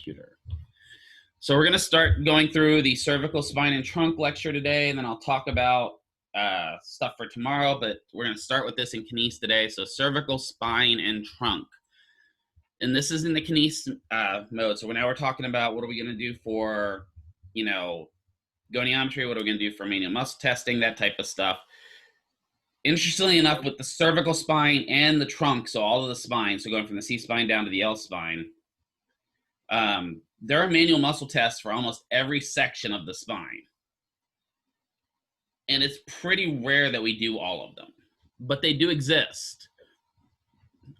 computer. So we're going to start going through the cervical, spine, and trunk lecture today, and then I'll talk about stuff for tomorrow, but we're going to start with this in kines today. So cervical, spine, and trunk. And this is in the kines mode. So now we're talking about what are we going to do for, goniometry, what are we going to do for manual muscle testing, that type of stuff. Interestingly enough, with the cervical spine and the trunk, so all of the spine, so going from the C-spine down to the L-spine, there are manual muscle tests for almost every section of the spine. And it's pretty rare that we do all of them, but they do exist.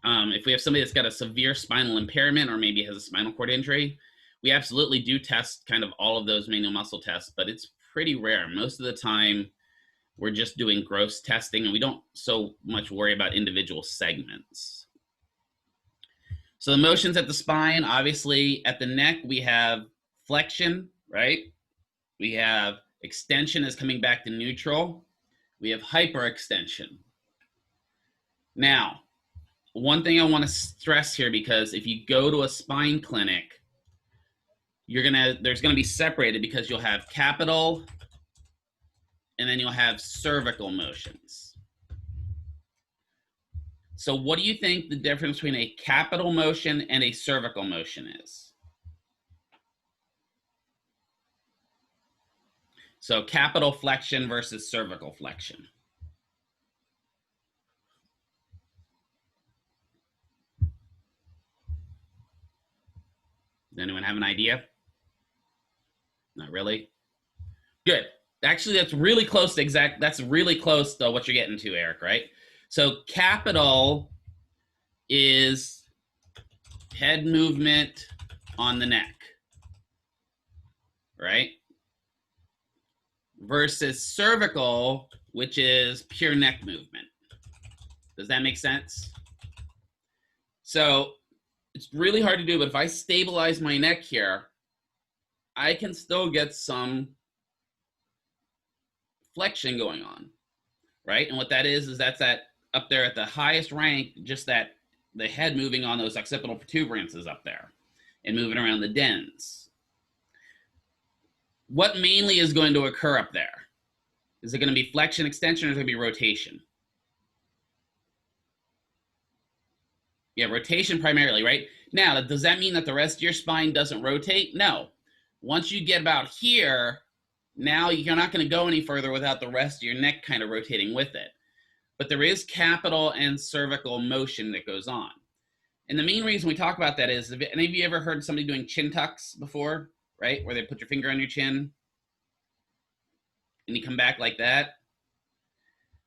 If we have somebody that's got a severe spinal impairment or maybe has a spinal cord injury, we absolutely do test kind of all of those manual muscle tests, but it's pretty rare. Most of the time, we're just doing gross testing and we don't so much worry about individual segments. So the motions at the spine, obviously at the neck, we have flexion, right? We have extension is coming back to neutral. We have hyperextension. Now, one thing I want to stress here, because if you go to a spine clinic, there's gonna be separated because you'll have capital and then you'll have cervical motions. So what do you think the difference between a capital motion and a cervical motion is? So capital flexion versus cervical flexion. Does anyone have an idea? Not really? Good. Actually, that's really close to that's really close to what you're getting to, Eric, right? So capital is head movement on the neck, right? Versus cervical, which is pure neck movement. Does that make sense? So it's really hard to do, but if I stabilize my neck here, I can still get some flexion going on, right? And what that is that's that up there at the highest rank, just that the head moving on those occipital protuberances up there and moving around the dens. What mainly is going to occur up there? Is it going to be flexion, extension, or is it going to be rotation? Yeah, rotation primarily, right? Now, does that mean that the rest of your spine doesn't rotate? No. Once you get about here, now you're not going to go any further without the rest of your neck kind of rotating with it. But there is capital and cervical motion that goes on. And the main reason we talk about that is, have any of you ever heard somebody doing chin tucks before, right? Where they put your finger on your chin and you come back like that.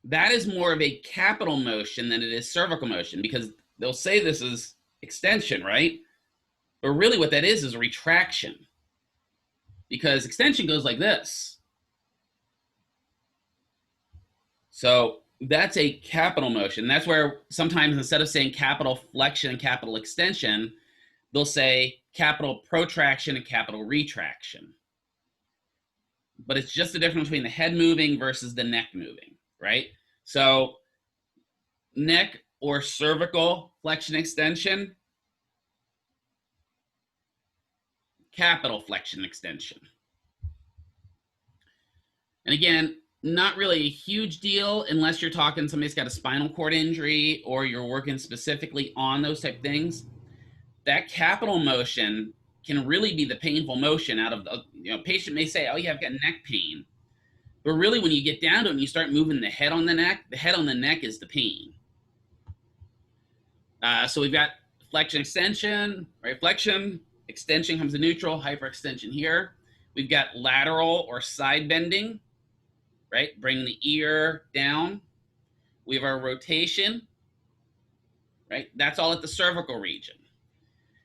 That is more of a capital motion than it is cervical motion, because they'll say this is extension, right? But really what that is a retraction, because extension goes like this. So that's a capital motion. That's where sometimes instead of saying capital flexion and capital extension, they'll say capital protraction and capital retraction. But it's just the difference between the head moving versus the neck moving, right? So neck or cervical flexion extension, capital flexion extension. And again, not really a huge deal unless you're talking somebody's got a spinal cord injury or you're working specifically on those type of things. That capital motion can really be the painful motion out of the, patient may say, oh yeah, I've got neck pain. But really when you get down to it and you start moving the head on the neck is the pain. So we've got flexion, extension, right? Flexion, extension comes to neutral, hyperextension here. We've got lateral or side bending, right? Bring the ear down. We have our rotation, right? That's all at the cervical region.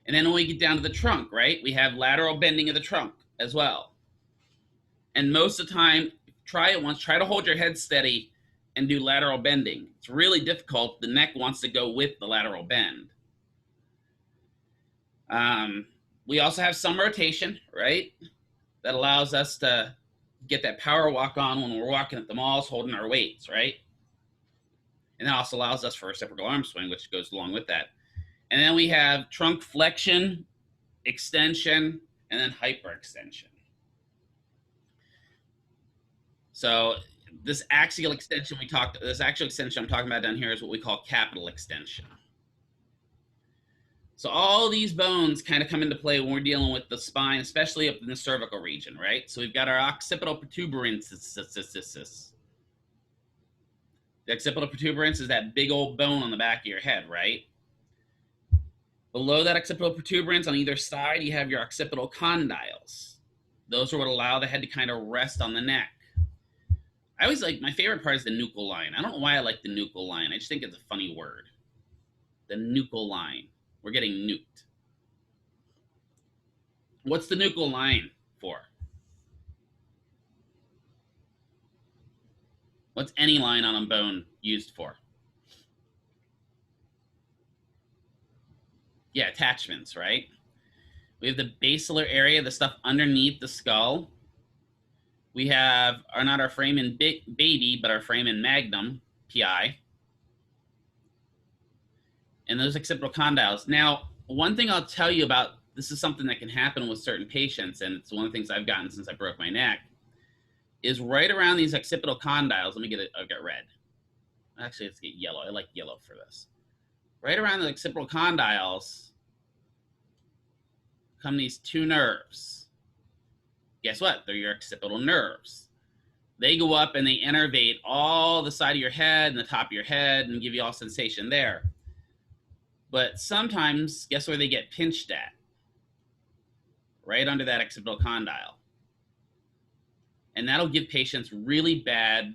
And then when we get down to the trunk, right? We have lateral bending of the trunk as well. And most of the time, try it once, try to hold your head steady and do lateral bending. It's really difficult. The neck wants to go with the lateral bend. We also have some rotation, right? That allows us to get that power walk on when we're walking at the malls, holding our weights, right? And that also allows us for reciprocal arm swing, which goes along with that. And then we have trunk flexion extension, and then hyperextension. So this axial extension this axial extension I'm talking about down here is what we call capital extension. So all these bones kind of come into play when we're dealing with the spine, especially up in the cervical region, right? So we've got our occipital protuberance. The occipital protuberance is that big old bone on the back of your head, right? Below that occipital protuberance on either side, you have your occipital condyles. Those are what allow the head to kind of rest on the neck. I always like, my favorite part is the nuchal line. I don't know why I like the nuchal line. I just think it's a funny word. The nuchal line. We're getting nuked. What's the nuchal line for? What's any line on a bone used for? Yeah, attachments, right? We have the basilar area, the stuff underneath the skull. We have not our foramen baby, but our foramen magnum, PI. And those occipital condyles. Now, one thing I'll tell you about, this is something that can happen with certain patients, and it's one of the things I've gotten since I broke my neck, is right around these occipital condyles. Let me get it, I've got red. Actually, let's get yellow. I like yellow for this. Right around the occipital condyles come these two nerves. Guess what? They're your occipital nerves. They go up and they innervate all the side of your head and the top of your head and give you all sensation there. But sometimes, guess where they get pinched at? Right under that occipital condyle. And that'll give patients really bad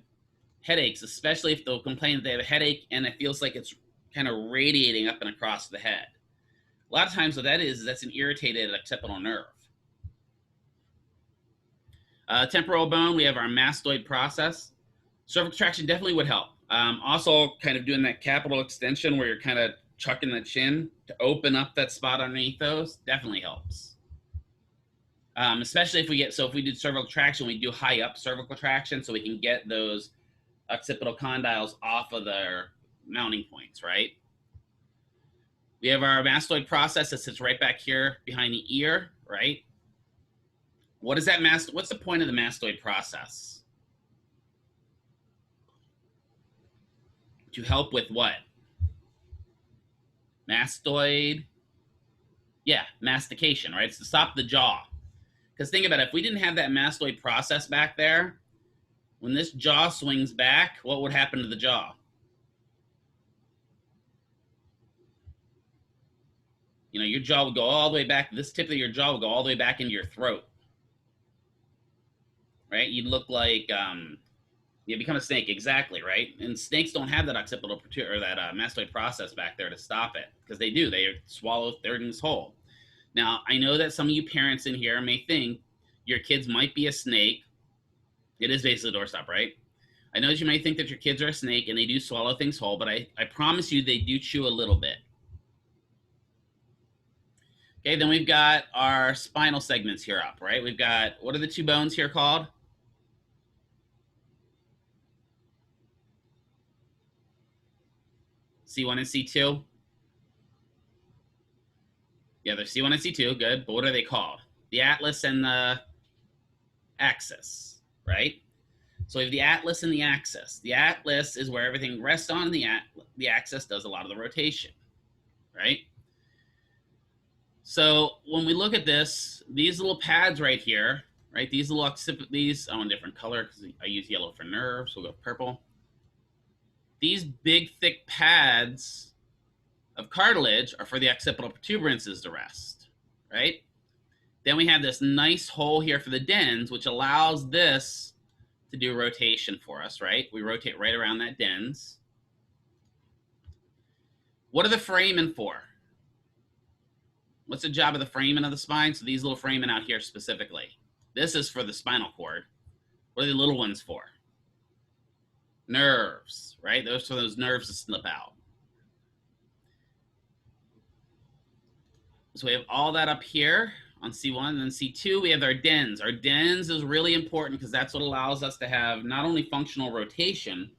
headaches, especially if they'll complain that they have a headache and it feels like it's kind of radiating up and across the head. A lot of times what that is that's an irritated occipital nerve. Temporal bone, we have our mastoid process. Cervical traction definitely would help. Also kind of doing that capital extension where you're kind of chucking the chin to open up that spot underneath those definitely helps. Especially if we did cervical traction, we do high up cervical traction so we can get those occipital condyles off of their mounting points, right? We have our mastoid process that sits right back here behind the ear, right? What is that what's the point of the mastoid process? To help with what? Mastoid, yeah, mastication, right? It's to stop the jaw. Because think about it, if we didn't have that mastoid process back there, when this jaw swings back, what would happen to the jaw? You know, your jaw would go all the way back, this tip of your jaw would go all the way back into your throat. Right? You'd look like, you become a snake, exactly, right? And snakes don't have that occipital or that mastoid process back there to stop it, because they do. They swallow things whole. Now, I know that some of you parents in here may think your kids might be a snake. It is basically a doorstop, right? I know that you may think that your kids are a snake and they do swallow things whole, but I promise you they do chew a little bit. Okay, then we've got our spinal segments here up, right? We've got, what are the two bones here called? C1 and C2? Yeah, they're C1 and C2, good. But what are they called? The atlas and the axis, right? So we have the atlas and the axis. The atlas is where everything rests on, the axis does a lot of the rotation, right? So when we look at this, these little pads right here, right? These little these, I'm a different color because I use yellow for nerves, so we'll go purple. These big, thick pads of cartilage are for the occipital protuberances to rest, right? Then we have this nice hole here for the dens, which allows this to do rotation for us, right? We rotate right around that dens. What are the foramen for? What's the job of the foramen of the spine? So these little foramen out here specifically. This is for the spinal cord. What are the little ones for? Nerves, right? Those are those nerves that slip out. So we have all that up here on C1, and then C2, we have our dens. Our dens is really important because that's what allows us to have not only functional rotation,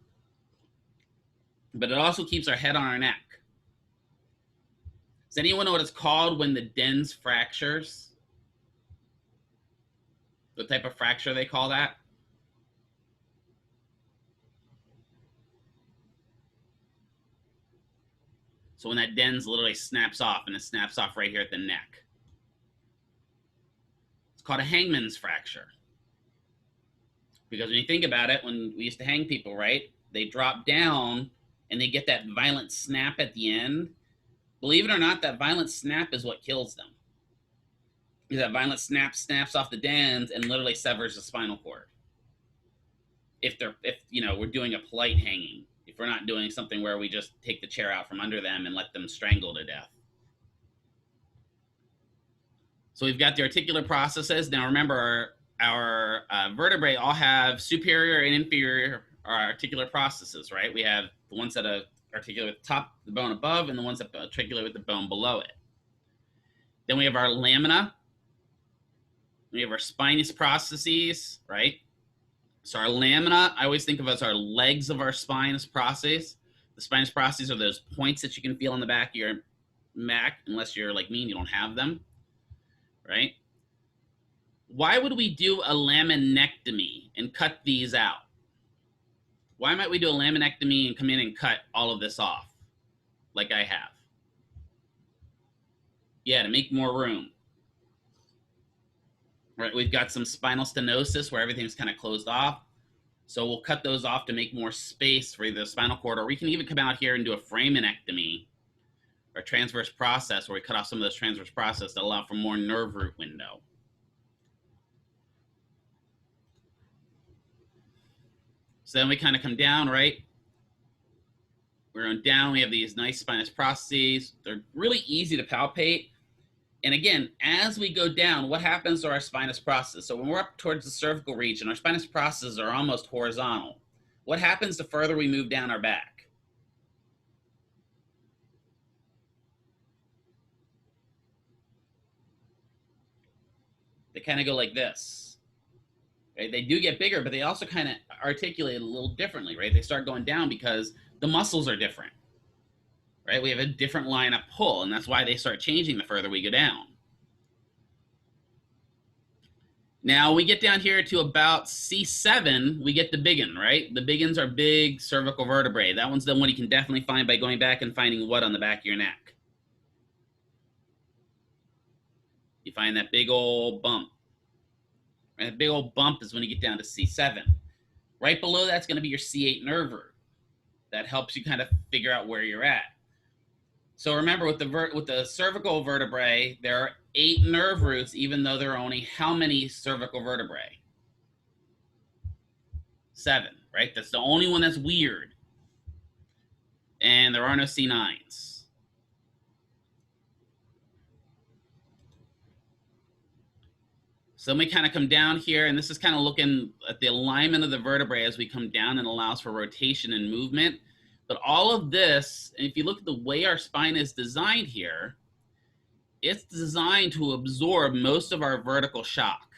but it also keeps our head on our neck. Does anyone know what it's called when the dens fractures? What type of fracture they call that? So when that dens literally snaps off, and it snaps off right here at the neck. It's called a hangman's fracture. Because when you think about it, when we used to hang people, right? They drop down and they get that violent snap at the end. Believe it or not, that violent snap is what kills them. Because that violent snap snaps off the dens and literally severs the spinal cord. If you know, we're doing a polite hanging. If we're not doing something where we just take the chair out from under them and let them strangle to death. So we've got the articular processes. Now remember, our vertebrae all have superior and inferior articular processes, right? We have the ones that are articulate with the top, the bone above, and the ones that articulate with the bone below it. Then we have our lamina. We have our spinous processes, right? So our lamina, I always think of as our legs of our spinous process. The spinous processes are those points that you can feel on the back of your neck, unless you're like me and you don't have them, right? Why would we do a laminectomy and cut these out? Why might we do a laminectomy and come in and cut all of this off like I have? Yeah, to make more room. Right, we've got some spinal stenosis where everything's kind of closed off. So we'll cut those off to make more space for the spinal cord, or we can even come out here and do a foraminectomy or transverse process where we cut off some of those transverse process that allow for more nerve root window. So then we kind of come down, right? We're going down, we have these nice spinous processes. They're really easy to palpate. And again, as we go down, what happens to our spinous process? So when we're up towards the cervical region, our spinous processes are almost horizontal. What happens the further we move down our back? They kind of go like this, right? They do get bigger, but they also kind of articulate a little differently, right? They start going down because the muscles are different, right? We have a different line of pull, and that's why they start changing the further we go down. Now we get down here to about C7, we get the big one, right? The big ones are big cervical vertebrae. That one's the one you can definitely find by going back and finding what on the back of your neck. You find that big old bump. And that big old bump is when you get down to C7. Right below that's going to be your C8 nerve root. That helps you kind of figure out where you're at. So remember, with the cervical vertebrae, there are 8 nerve roots, even though there are only how many cervical vertebrae? 7, right? That's the only one that's weird. And there are no C9s. So then we kind of come down here, and this is kind of looking at the alignment of the vertebrae as we come down, and allows for rotation and movement. But all of this, and if you look at the way our spine is designed here, it's designed to absorb most of our vertical shock,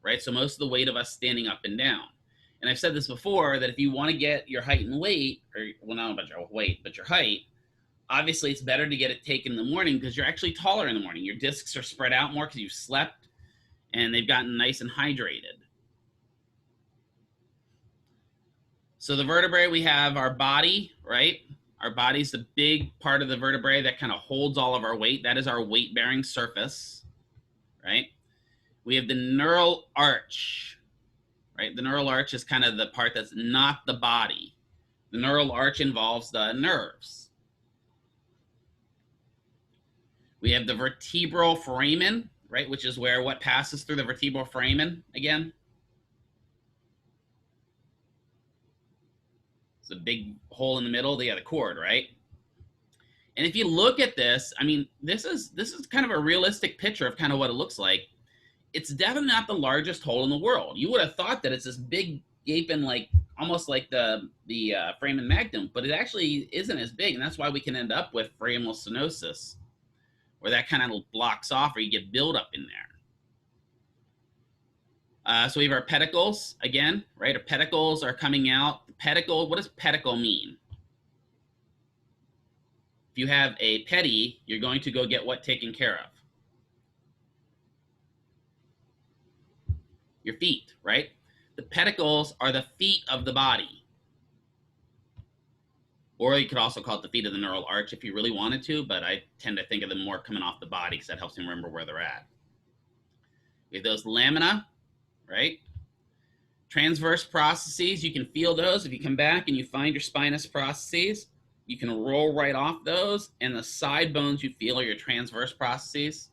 right? So most of the weight of us standing up and down. And I've said this before, that if you want to get your height and weight, or well, not about your weight, but your height, obviously it's better to get it taken in the morning because you're actually taller in the morning. Your discs are spread out more because you've slept and they've gotten nice and hydrated. So the vertebrae, we have our body, right? Our body's the big part of the vertebrae that kind of holds all of our weight. That is our weight-bearing surface, right? We have the neural arch, right? The neural arch is kind of the part that's not the body. The neural arch involves the nerves. We have the vertebral foramen, right? Which is where what passes through the vertebral foramen again? It's a big hole in the middle, the cord, right? And if you look at this, I mean, this is kind of a realistic picture of kind of what it looks like. It's definitely not the largest hole in the world. You would have thought that it's this big gaping, like almost like the foramen magnum, but it actually isn't as big, and that's why we can end up with foraminal stenosis, where that kind of blocks off, or you get buildup in there. So we have our pedicles again, right? Our pedicles are coming out. The pedicle, what does pedicle mean? If you have a pedi, you're going to go get what taken care of? Your feet, right? The pedicles are the feet of the body. Or you could also call it the feet of the neural arch if you really wanted to, but I tend to think of them more coming off the body because that helps me remember where they're at. We have those lamina, right? Transverse processes, you can feel those. If you come back and you find your spinous processes, you can roll right off those, and the side bones you feel are your transverse processes.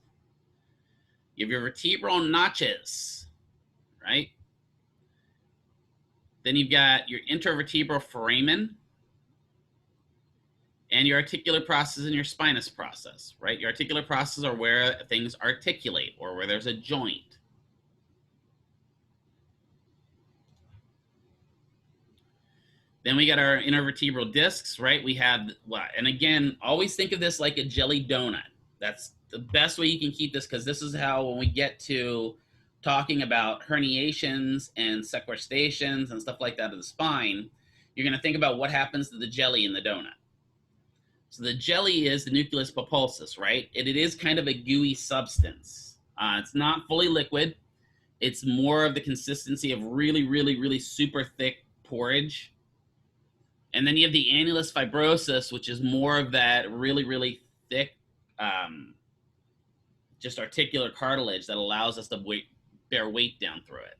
You have your vertebral notches, right? Then you've got your intervertebral foramen and your articular process and your spinous process, right? Your articular processes are where things articulate or where there's a joint. Then we got our intervertebral discs, right? We have, and again, always think of this like a jelly donut. That's the best way you can keep this, because this is how, when we get to talking about herniations and sequestrations and stuff like that of the spine, you're going to think about what happens to the jelly in the donut. So the jelly is the nucleus pulposus, right? It is kind of a gooey substance. It's not fully liquid. It's more of the consistency of really, really, really super thick porridge. And then you have the annulus fibrosus, which is more of that really, really thick, just articular cartilage that allows us to bear weight down through it.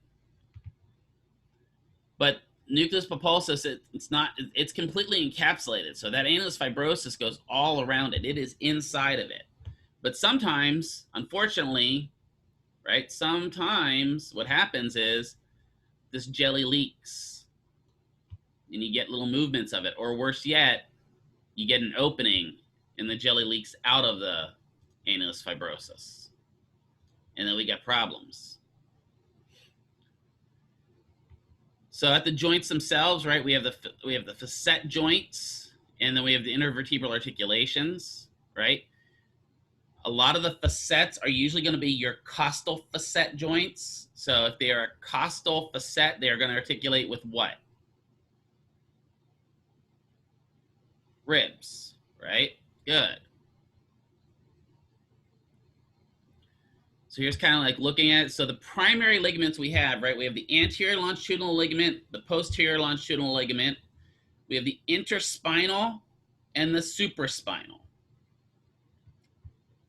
But nucleus pulposus, it's completely encapsulated. So that annulus fibrosus goes all around it. It is inside of it. But sometimes, unfortunately, right, sometimes what happens is this jelly leaks. And you get little movements of it. Or worse yet, you get an opening and the jelly leaks out of the annulus fibrosus. And then we got problems. So at the joints themselves, right, we have the facet joints, and then we have the intervertebral articulations, right? A lot of the facets are usually going to be your costal facet joints. So if they are a costal facet, they are going to articulate with what? Ribs, right? Good. So here's kind of like looking at it. So the primary ligaments we have, right? We have the anterior longitudinal ligament, the posterior longitudinal ligament. We have the interspinal and the supraspinal.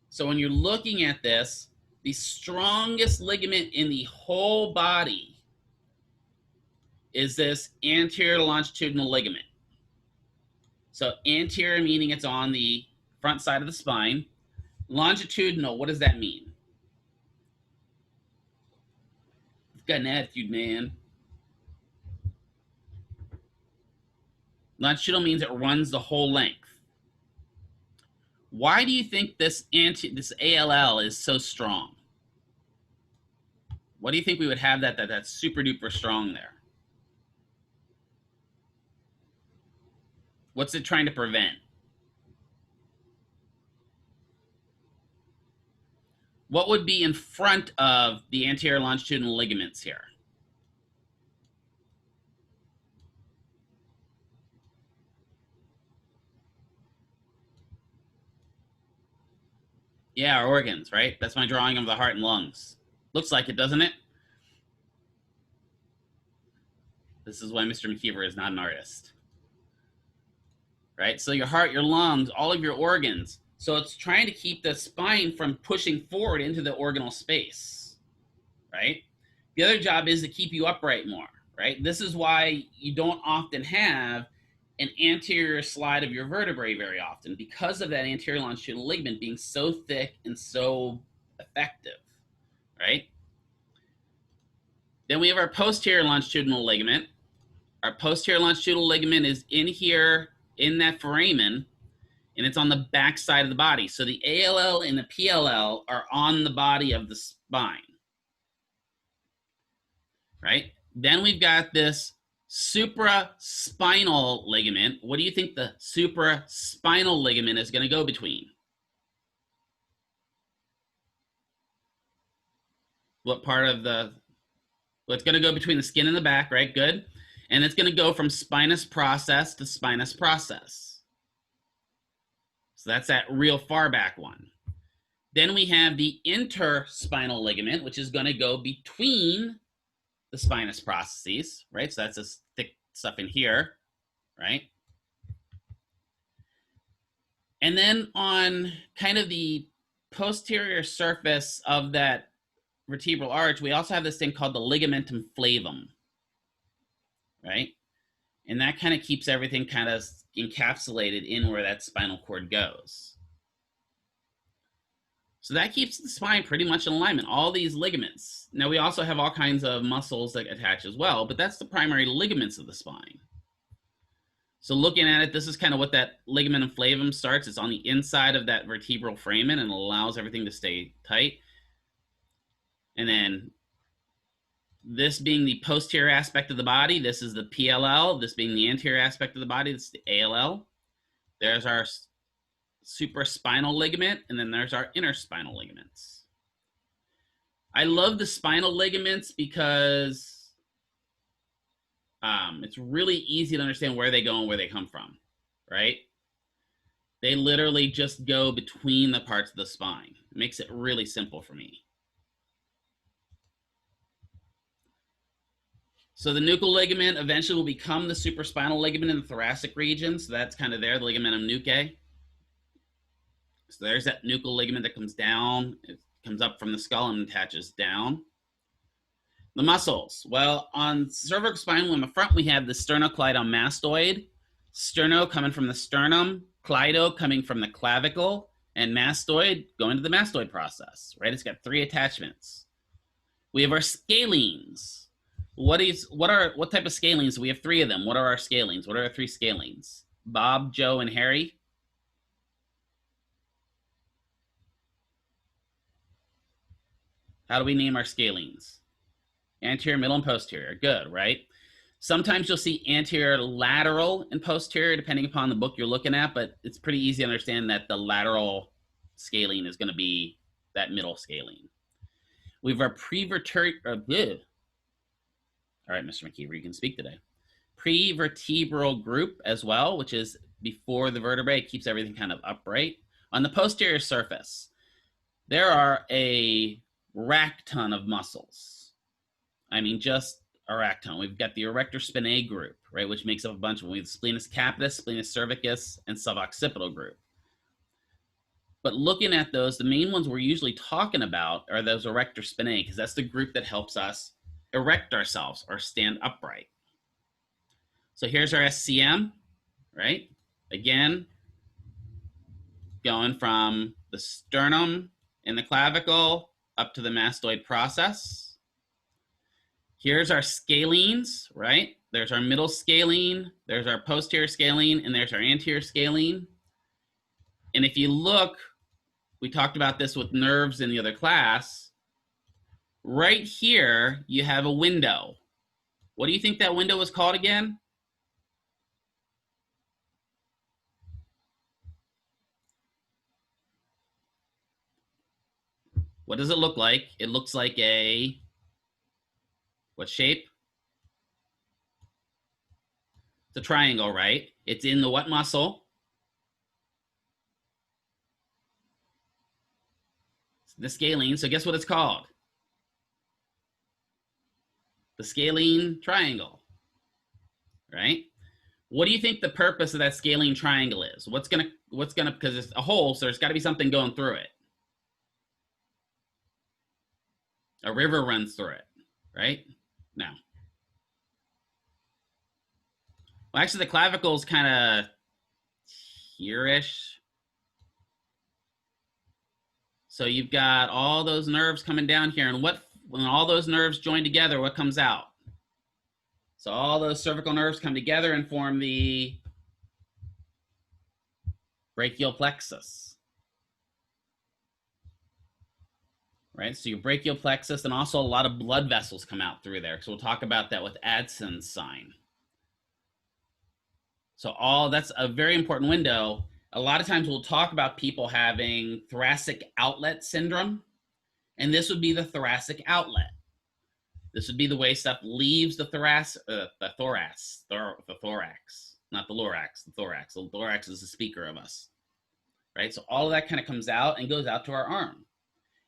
So when you're looking at this, the strongest ligament in the whole body is this anterior longitudinal ligament. So anterior meaning it's on the front side of the spine. Longitudinal, what does that mean? You've got an attitude, man. Longitudinal means it runs the whole length. Why do you think this ALL is so strong? What do you think we would have that's super duper strong there? What's it trying to prevent? What would be in front of the anterior longitudinal ligaments here? Yeah, our organs, right? That's my drawing of the heart and lungs. Looks like it, doesn't it? This is why Mr. McKeever is not an artist. Right? So your heart, your lungs, all of your organs. So it's trying to keep the spine from pushing forward into the organal space, right? The other job is to keep you upright more, right? This is why you don't often have an anterior slide of your vertebrae very often, because of that anterior longitudinal ligament being so thick and so effective, right? Then we have our posterior longitudinal ligament. Our posterior longitudinal ligament is in here in that foramen, and it's on the back side of the body. So the ALL and the PLL are on the body of the spine, right? Then we've got this supraspinal ligament. What do you think the supraspinal ligament is going to go between? What part of the, well, it's going to go between the skin and the back, right? Good. And it's going to go from spinous process to spinous process. So that's that real far back one. Then we have the interspinal ligament, which is going to go between the spinous processes, right? So that's this thick stuff in here, right? And then on kind of the posterior surface of that vertebral arch, we also have this thing called the ligamentum flavum, right? And that kind of keeps everything kind of encapsulated in where that spinal cord goes. So that keeps the spine pretty much in alignment, all these ligaments. Now we also have all kinds of muscles that attach as well, but that's the primary ligaments of the spine. So looking at it, this is kind of what that ligamentum flavum starts. It's on the inside of that vertebral foramen and allows everything to stay tight. And then this being the posterior aspect of the body, this is the PLL. This being the anterior aspect of the body, this is the ALL. There's our supraspinal ligament, and then there's our interspinal ligaments. I love the spinal ligaments because it's really easy to understand where they go and where they come from, right? They literally just go between the parts of the spine. It makes it really simple for me. So the nuchal ligament eventually will become the supraspinal ligament in the thoracic region. So that's kind of there, the ligamentum nuchae. So there's that nuchal ligament that comes down. It comes up from the skull and attaches down. The muscles. Well, on cervical spinal in the front, we have the sternocleidomastoid. Sterno coming from the sternum, cleido coming from the clavicle, and mastoid going to the mastoid process, right? It's got 3 attachments. We have our scalenes. What type of scalenes? We have 3 of them. What are our scalenes? What are our 3 scalenes? Bob, Joe, and Harry. How do we name our scalenes? Anterior, middle, and posterior. Good, right? Sometimes you'll see anterior, lateral, and posterior, depending upon the book you're looking at, but it's pretty easy to understand that the lateral scalene is going to be that middle scalene. We have our prevertebral, all right, Mr. McKeever, you can speak today. Prevertebral group as well, which is before the vertebrae. It keeps everything kind of upright. On the posterior surface, there are a rack ton of muscles. I mean, just a rack ton. We've got the erector spinae group, right, which makes up a bunch of them. We have splenus capitis, splenus cervicus, and suboccipital group. But looking at those, the main ones we're usually talking about are those erector spinae, because that's the group that helps us erect ourselves or stand upright. So here's our SCM, right? Again, going from the sternum and the clavicle up to the mastoid process. Here's our scalenes, right? There's our middle scalene, there's our posterior scalene, and there's our anterior scalene. And if you look, we talked about this with nerves in the other class. Right here, you have a window. What do you think that window was called again? What does it look like? It looks like a, what shape? It's a triangle, right? It's in the what muscle? It's the scalene. So guess what it's called? The scalene triangle, right? What do you think the purpose of that scalene triangle is? What's gonna, because it's a hole, so there's gotta be something going through it. A river runs through it, right? No. Well, actually the clavicle is kind of here-ish. So you've got all those nerves coming down here, and when all those nerves join together, what comes out? So all those cervical nerves come together and form the brachial plexus, right? So your brachial plexus, and also a lot of blood vessels come out through there. So we'll talk about that with Adson's sign. So that's a very important window. A lot of times we'll talk about people having thoracic outlet syndrome, and this would be the thoracic outlet. This would be the way stuff leaves the thorax, not the thorax. The thorax is the speaker of us. right? So all of that kind of comes out and goes out to our arm.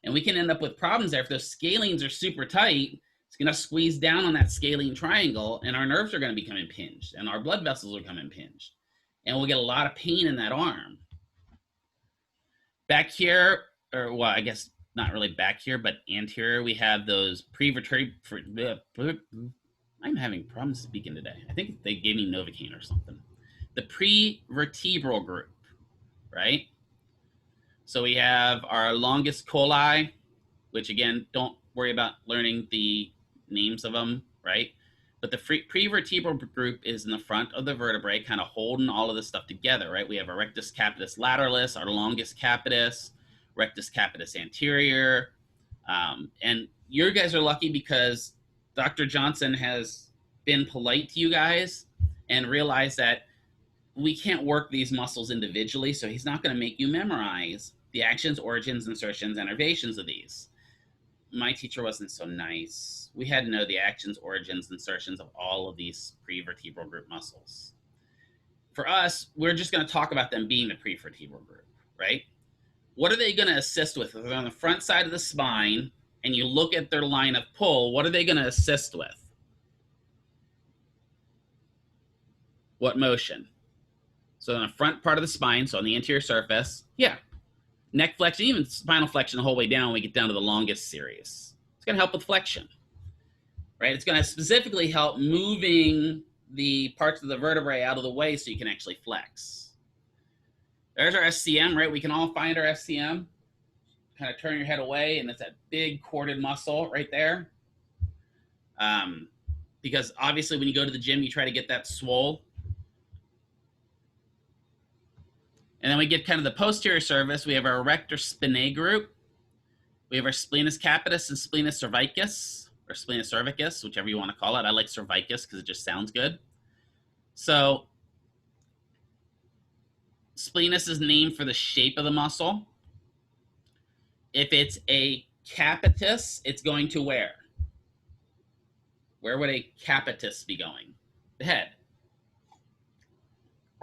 And we can end up with problems there. If those scalenes are super tight, it's going to squeeze down on that scalene triangle, and our nerves are going to become impinged, and our blood vessels will become impinged. And we'll get a lot of pain in that arm. Back here, or well, I guess not really back here, but anterior, we have those prevertebral. I'm having problems speaking today. I think they gave me Novocaine or something. The prevertebral group, right? So we have our longest coli, which again, don't worry about learning the names of them, right? But the prevertebral group is in the front of the vertebrae, kind of holding all of this stuff together, right? We have our rectus capitis lateralis, our longest capitis, rectus capitis anterior. And you guys are lucky because Dr. Johnson has been polite to you guys and realized that we can't work these muscles individually, so he's not going to make you memorize the actions, origins, insertions, innervations of these. My teacher wasn't so nice. We had to know the actions, origins, insertions of all of these prevertebral group muscles. For us, we're just going to talk about them being the prevertebral group, right? What are they going to assist with? If they're on the front side of the spine and you look at their line of pull, what are they going to assist with? What motion? So on the front part of the spine, so on the anterior surface, yeah. Neck flexion, even spinal flexion the whole way down when we get down to the longest series. It's going to help with flexion, right? It's going to specifically help moving the parts of the vertebrae out of the way so you can actually flex. There's our SCM, right? We can all find our SCM. Kind of turn your head away, and it's that big corded muscle right there. Because obviously when you go to the gym, you try to get that swole. And then we get kind of the posterior surface. We have our erector spinae group. We have our splenus capitis and splenus cervicus, or splenus cervicus, whichever you want to call it. I like cervicus because it just sounds good. So splenus is named for the shape of the muscle. If it's a capitis, it's going to where? Where would a capitis be going? The head.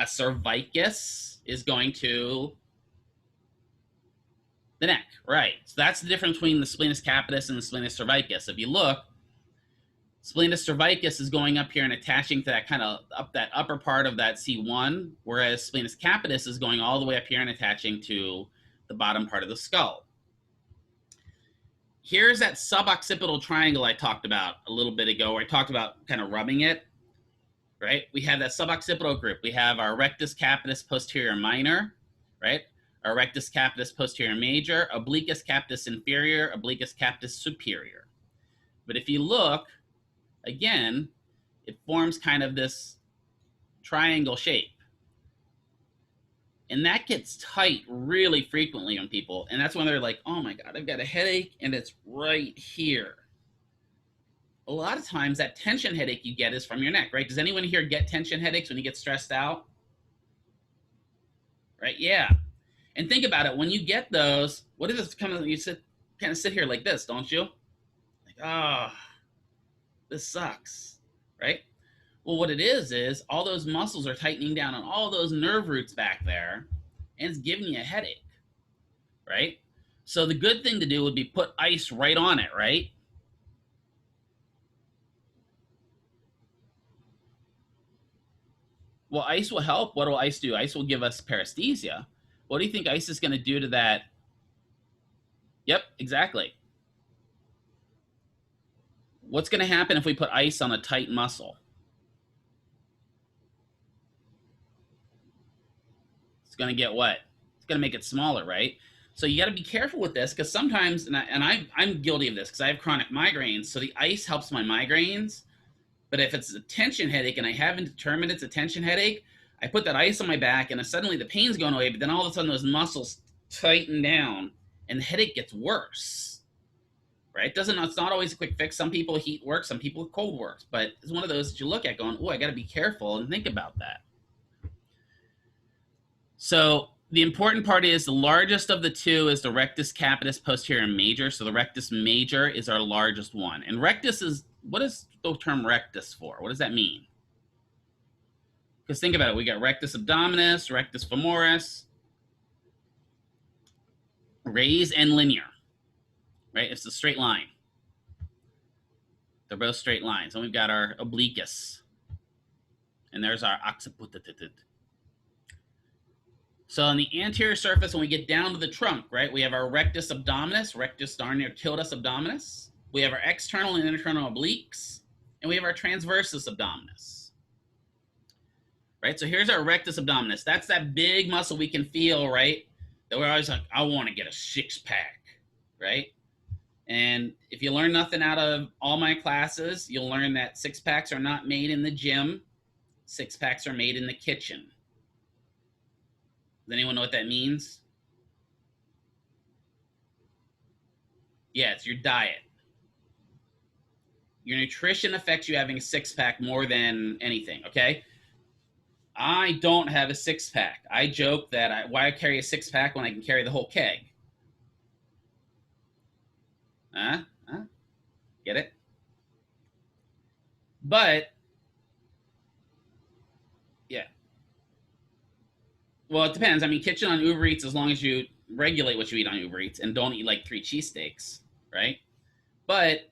A cervicus is going to the neck, right? So that's the difference between the splenus capitis and the splenus cervicus. If you look, splenus cervicus is going up here and attaching to that kind of up that upper part of that C1, whereas splenus capitis is going all the way up here and attaching to the bottom part of the skull. Here's that suboccipital triangle I talked about a little bit ago, where I talked about kind of rubbing it. Right? We have that suboccipital group. We have our rectus capitis posterior minor, right? Our rectus capitis posterior major, obliquus capitis inferior, obliquus capitis superior. But if you look, again, it forms kind of this triangle shape. And that gets tight really frequently on people. And that's when they're like, oh my God, I've got a headache and it's right here. A lot of times that tension headache you get is from your neck, right? Does anyone here get tension headaches when you get stressed out? Right? Yeah. And think about it. When you get those, what is this coming? You kind of sit here like this, don't you? Like, oh, this sucks, right? Well, what it is all those muscles are tightening down on all those nerve roots back there, and it's giving you a headache, right? So the good thing to do would be put ice right on it, right? Well, ice will help. What will ice do? Ice will give us paresthesia. What do you think ice is going to do to that? Yep, exactly. What's going to happen if we put ice on a tight muscle? It's going to get what? It's going to make it smaller, right? So you got to be careful with this, because sometimes, I'm guilty of this because I have chronic migraines. So the ice helps my migraines. But if it's a tension headache and I haven't determined it's a tension headache, I put that ice on my back and suddenly the pain's going away, but then all of a sudden those muscles tighten down and the headache gets worse, right? It's not always a quick fix. Some people heat works, some people cold works, but it's one of those that you look at going, oh, I got to be careful and think about that. So the important part is the largest of the two is the rectus capitis posterior major. So the rectus major is our largest one. And rectus is, what is the term rectus for? What does that mean? Because think about it. We got rectus abdominis, rectus femoris. Raised and linear, right? It's a straight line. They're both straight lines. And we've got our obliquus. And there's our occipital. So on the anterior surface, when we get down to the trunk, right, we have our rectus abdominis, rectus darn near tiltus abdominis. We have our external and internal obliques. And we have our transversus abdominis. Right, so here's our rectus abdominis. That's that big muscle we can feel, right? That we're always like, I want to get a six-pack, right? And if you learn nothing out of all my classes, you'll learn that six-packs are not made in the gym. Six-packs are made in the kitchen. Does anyone know what that means? Yeah, it's your diet. Your nutrition affects you having a six-pack more than anything, okay? I don't have a six-pack. I joke that why I carry a six-pack when I can carry the whole keg. Get it? But, yeah. Well, it depends. I mean, kitchen on Uber Eats, as long as you regulate what you eat on Uber Eats and don't eat like 3 cheesesteaks, right? But,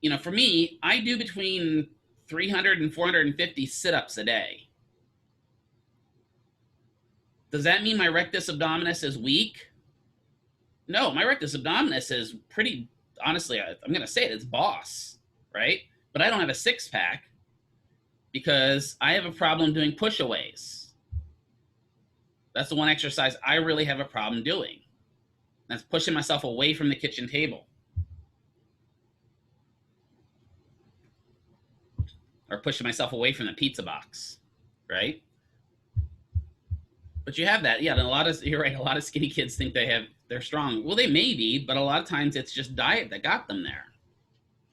you know, for me, I do between 300 and 450 sit-ups a day. Does that mean my rectus abdominis is weak? No, my rectus abdominis is pretty, honestly, I'm going to say it, it's boss, right? But I don't have a six-pack because I have a problem doing push-aways. That's the one exercise I really have a problem doing. That's pushing myself away from the kitchen table. Or pushing myself away from the pizza box, right? But you have that. Yeah, you're right, a lot of skinny kids think they're strong. Well, they may be, but a lot of times it's just diet that got them there.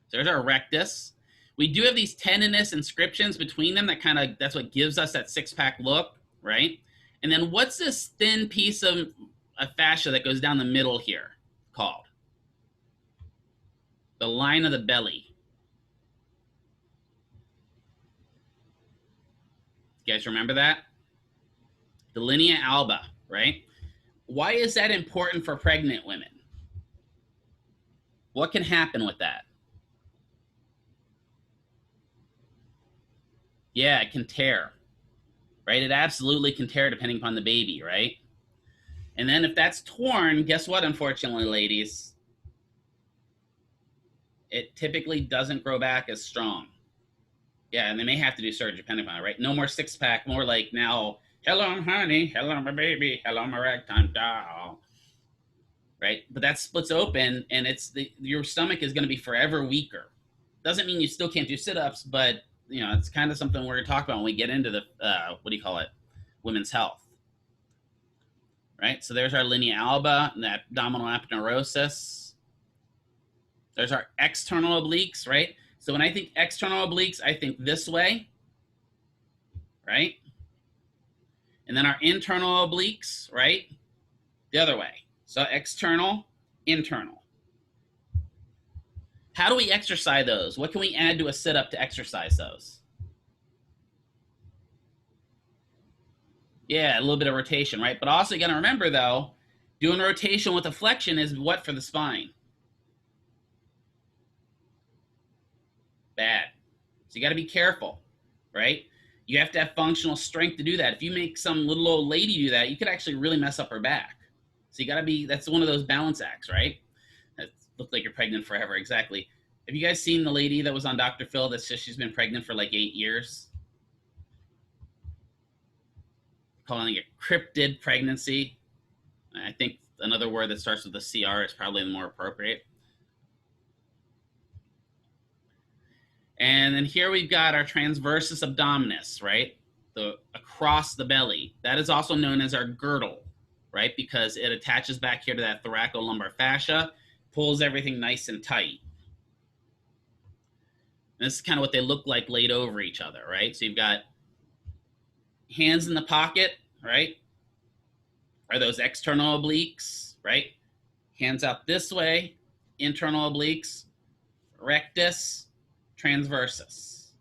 So there's our rectus. We do have these tendinous inscriptions between them that's what gives us that six-pack look, right? And then what's this thin piece of fascia that goes down the middle here called? The line of the belly. You guys remember that? The linea alba, right? Why is that important for pregnant women? What can happen with that? Yeah, it can tear, right? It absolutely can tear depending upon the baby, right? And then if that's torn, guess what, unfortunately, ladies? It typically doesn't grow back as strong. Yeah, and they may have to do surgery depending upon it, right? No more six-pack, more like now, hello, honey, hello, my baby, hello, my ragtime doll, right? But that splits open, and your stomach is going to be forever weaker. Doesn't mean you still can't do sit-ups, but you know, it's kind of something we're going to talk about when we get into the, women's health. Right? So there's our linea alba and that abdominal aponeurosis. There's our external obliques, right? So when I think external obliques, I think this way, right? And then our internal obliques, right? The other way. So external, internal. How do we exercise those? What can we add to a sit-up to exercise those? Yeah, a little bit of rotation, right? But also you got to remember, though, doing rotation with a flexion is what for the spine? Bad. So you got to be careful, right? You have to have functional strength to do that. If you make some little old lady do that, you could actually really mess up her back. So you got to be, that's one of those balance acts, right? That looked like you're pregnant forever, exactly. Have you guys seen the lady that was on Dr. Phil that says she's been pregnant for like 8 years? Calling it cryptid pregnancy. I think another word that starts with a CR is probably more appropriate. And then here we've got our transversus abdominis, right? Across the belly. That is also known as our girdle, right? Because it attaches back here to that thoracolumbar fascia, pulls everything nice and tight. And this is kind of what they look like laid over each other, right? So you've got hands in the pocket, right? Are those external obliques, right? Hands out this way, internal obliques, rectus, transversus.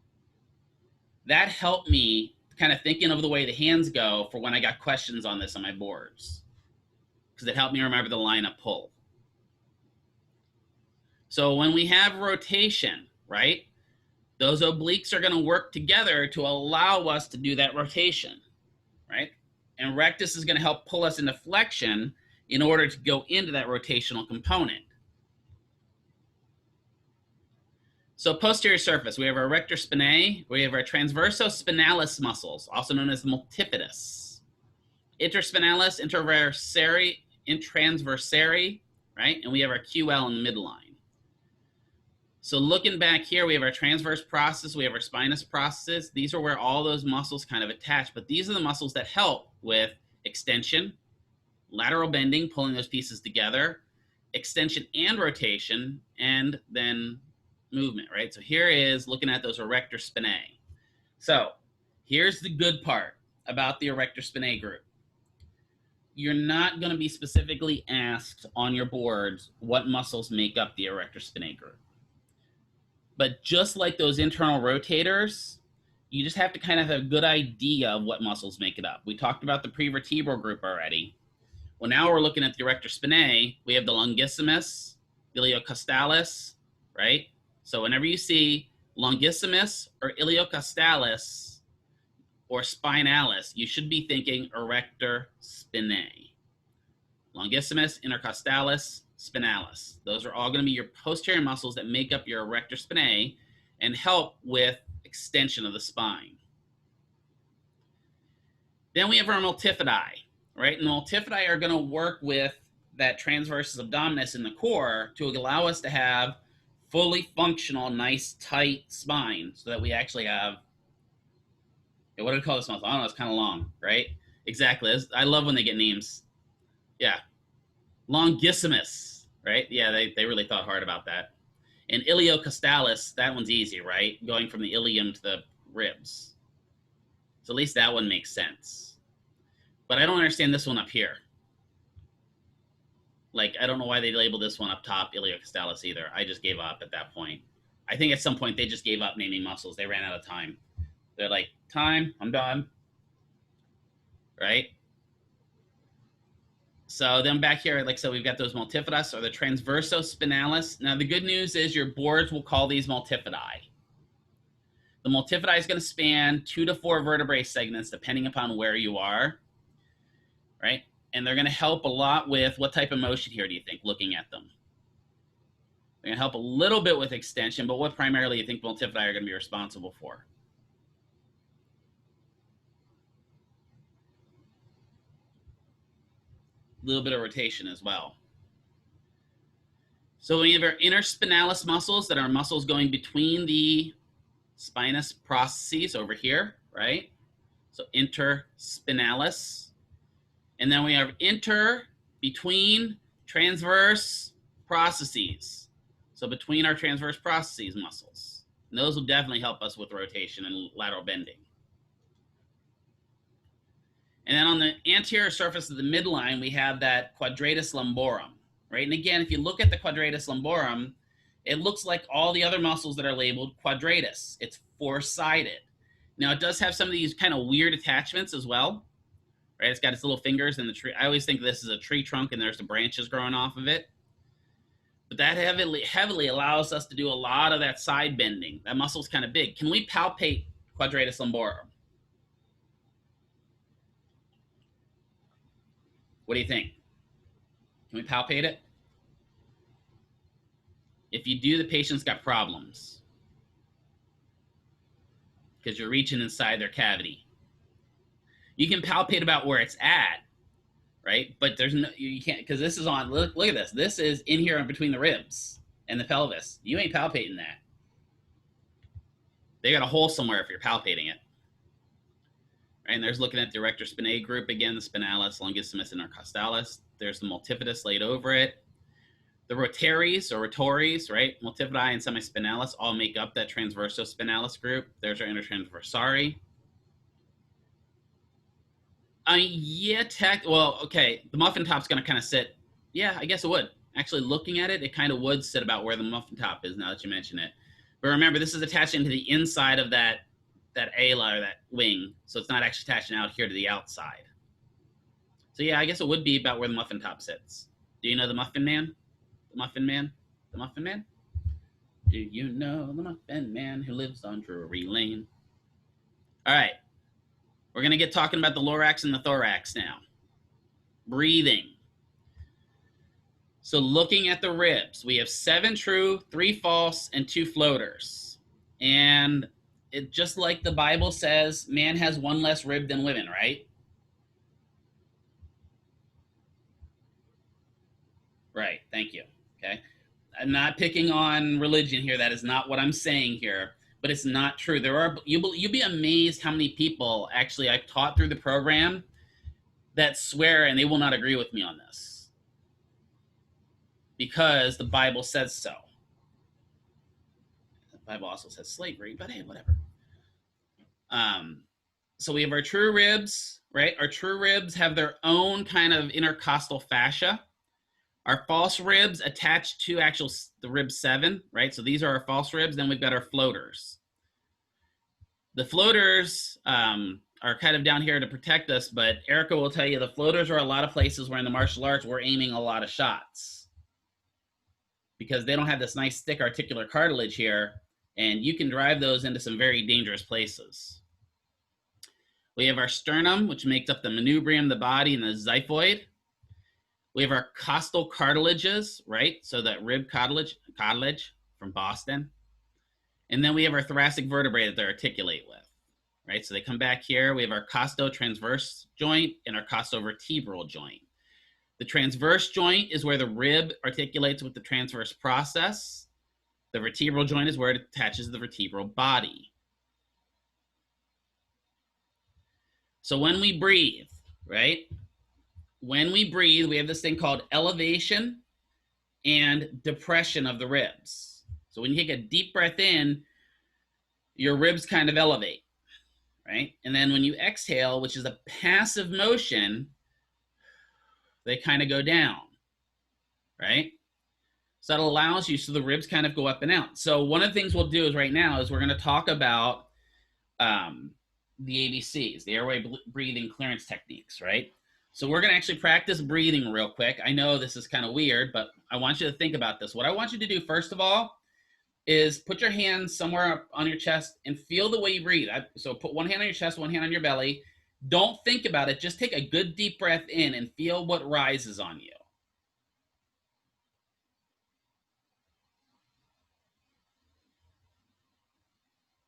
That helped me kind of thinking of the way the hands go for when I got questions on this on my boards. because it helped me remember the line of pull. So when we have rotation, right, those obliques are going to work together to allow us to do that rotation, right? And rectus is going to help pull us into flexion in order to go into that rotational component. So posterior surface, we have our rector spinae, we have our transversospinalis muscles, also known as multifidus. Interspinalis, intraversary, right? And we have our QL in the midline. So looking back here, we have our transverse process, we have our spinous processes. These are where all those muscles kind of attach, but these are the muscles that help with extension, lateral bending, pulling those pieces together, extension and rotation, and then movement, right? So here is looking at those erector spinae. So here's the good part about the erector spinae group. You're not going to be specifically asked on your boards what muscles make up the erector spinae group. But just like those internal rotators, you just have to kind of have a good idea of what muscles make it up. We talked about the prevertebral group already. Well, now we're looking at the erector spinae. We have the longissimus, iliocostalis, right? So whenever you see longissimus or iliocostalis or spinalis, you should be thinking erector spinae. Longissimus, intercostalis, spinalis. Those are all going to be your posterior muscles that make up your erector spinae and help with extension of the spine. Then we have our multifidi, right? And the multifidi are going to work with that transversus abdominis in the core to allow us to have fully functional, nice, tight spine so that we actually have, what do we call this muscle? I don't know, it's kind of long, right? Exactly. I love when they get names. Yeah. Longissimus, right? Yeah, they really thought hard about that. And iliocostalis, that one's easy, right? Going from the ilium to the ribs. So at least that one makes sense. But I don't understand this one up here. Like, I don't know why they labeled this one up top, iliocostalis, either. I just gave up at that point. I think at some point they just gave up naming muscles. They ran out of time. They're like, time, I'm done. Right? So then back here, like, so we've got those multifidus or the transversospinalis. Now, the good news is your boards will call these multifidi. The multifidi is going to span 2 to 4 vertebrae segments, depending upon where you are, right? And they're going to help a lot with what type of motion here do you think, looking at them? They're going to help a little bit with extension, but what primarily you think multifidi are going to be responsible for? A little bit of rotation as well. So we have our interspinalis muscles that are muscles going between the spinous processes over here, right? So interspinalis. And then we have between transverse processes. So between our transverse processes muscles. And those will definitely help us with rotation and lateral bending. And then on the anterior surface of the midline, we have that quadratus lumborum, right? And again, if you look at the quadratus lumborum, it looks like all the other muscles that are labeled quadratus. It's four-sided. Now, it does have some of these kind of weird attachments as well, right? It's got its little fingers in the tree. I always think this is a tree trunk and there's the branches growing off of it. But that heavily allows us to do a lot of that side bending. That muscle's kind of big. Can we palpate quadratus lumborum? What do you think? Can we palpate it? If you do, the patient's got problems because you're reaching inside their cavity. You can palpate about where it's at, right? But there's no, you can't, because this is on, look at this. This is in here in between the ribs and the pelvis. You ain't palpating that. They got a hole somewhere if you're palpating it. Right, and there's looking at the erector spinae group again, the spinalis, longissimus, intercostalis. There's the multifidus laid over it. The rotaries or rotories, right? Multifidi and semispinalis all make up that transversospinalis group. There's our intertransversari. Yeah, well, okay. The muffin top's going to kind of sit. Yeah, I guess it would. Actually, looking at it, it kind of would sit about where the muffin top is now that you mention it. But remember, this is attached into the inside of that ala or that wing, so it's not actually attaching out here to the outside. So yeah, I guess it would be about where the muffin top sits. Do you know the Muffin Man? The Muffin Man? The Muffin Man? Do you know the Muffin Man who lives on Drury Lane? All right. We're going to get talking about the thorax and the thorax now. Breathing. So looking at the ribs, we have 7 true, 3 false, and 2 floaters. And it just like the Bible says, man has 1 less rib than women, right? Right. Thank you. Okay. I'm not picking on religion here. That is not what I'm saying here, but it's not true. There are you'll be amazed how many people actually I've taught through the program that swear and they will not agree with me on this because the Bible says so. The Bible also says slavery, but hey, whatever. So we have our true ribs, right? Our true ribs have their own kind of intercostal fascia. Our false ribs attach to the rib 7, right? So these are our false ribs. Then we've got our floaters. The floaters are kind of down here to protect us, but Erica will tell you the floaters are a lot of places where in the martial arts we're aiming a lot of shots because they don't have this nice thick articular cartilage here, and you can drive those into some very dangerous places. We have our sternum, which makes up the manubrium, the body, and the xiphoid. We have our costal cartilages, right? So that rib cartilage from Boston. And then we have our thoracic vertebrae that they articulate with, right? So they come back here. We have our costotransverse joint and our costovertebral joint. The transverse joint is where the rib articulates with the transverse process. The vertebral joint is where it attaches to the vertebral body. So when we breathe, right? When we breathe, we have this thing called elevation and depression of the ribs. So when you take a deep breath in, your ribs kind of elevate, right? And then when you exhale, which is a passive motion, they kind of go down, right? So that allows you, so the ribs kind of go up and out. So one of the things we'll do is right now is we're going to talk about the ABCs, the airway breathing clearance techniques, right? So we're going to actually practice breathing real quick. I know this is kind of weird, but I want you to think about this. What I want you to do, first of all, is put your hands somewhere up on your chest and feel the way you breathe. So put one hand on your chest, one hand on your belly. Don't think about it. Just take a good deep breath in and feel what rises on you.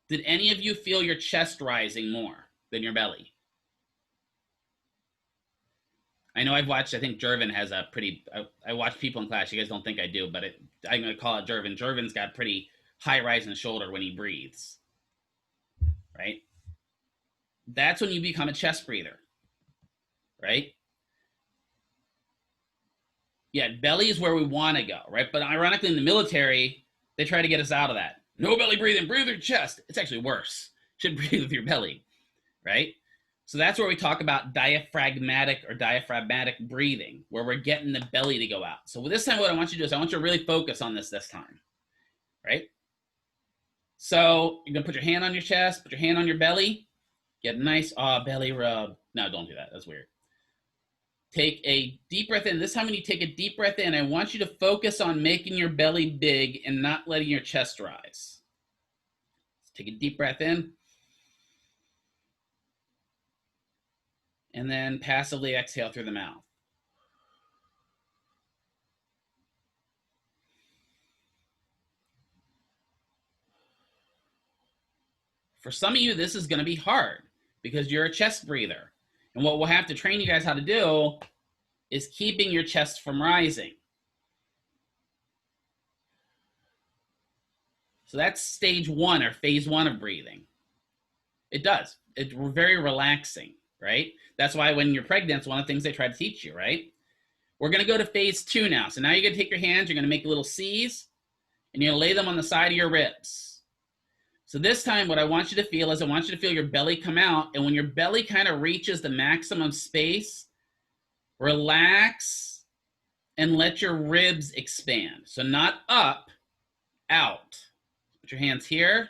Did any of you feel your chest rising more than your belly? I know I've watched, I think Jervin has a pretty, I watch people in class. You guys don't think I do, but I'm going to call it Jervin. Jervin's got pretty high rise in the shoulder when he breathes, right? That's when you become a chest breather, right? Yeah, belly is where we want to go, right? But ironically, in the military, they try to get us out of that. No belly breathing, breathe with your chest. It's actually worse. You should breathe with your belly, right? So that's where we talk about diaphragmatic breathing, where we're getting the belly to go out. So this time what I want you to do is I want you to really focus on this time, right? So you're going to put your hand on your chest, put your hand on your belly, get a nice belly rub. No, don't do that. That's weird. Take a deep breath in. This time when you take a deep breath in, I want you to focus on making your belly big and not letting your chest rise. Take a deep breath in. And then passively exhale through the mouth. For some of you, this is going to be hard because you're a chest breather. And what we'll have to train you guys how to do is keeping your chest from rising. So that's stage 1 or phase 1 of breathing. It does. It's very relaxing, right? That's why when you're pregnant, it's one of the things they try to teach you, right? We're going to go to phase 2 now. So now you're going to take your hands, you're going to make little C's, and you're going to lay them on the side of your ribs. So this time, what I want you to feel is I want you to feel your belly come out. And when your belly kind of reaches the maximum space, relax and let your ribs expand. So not up, out. Put your hands here.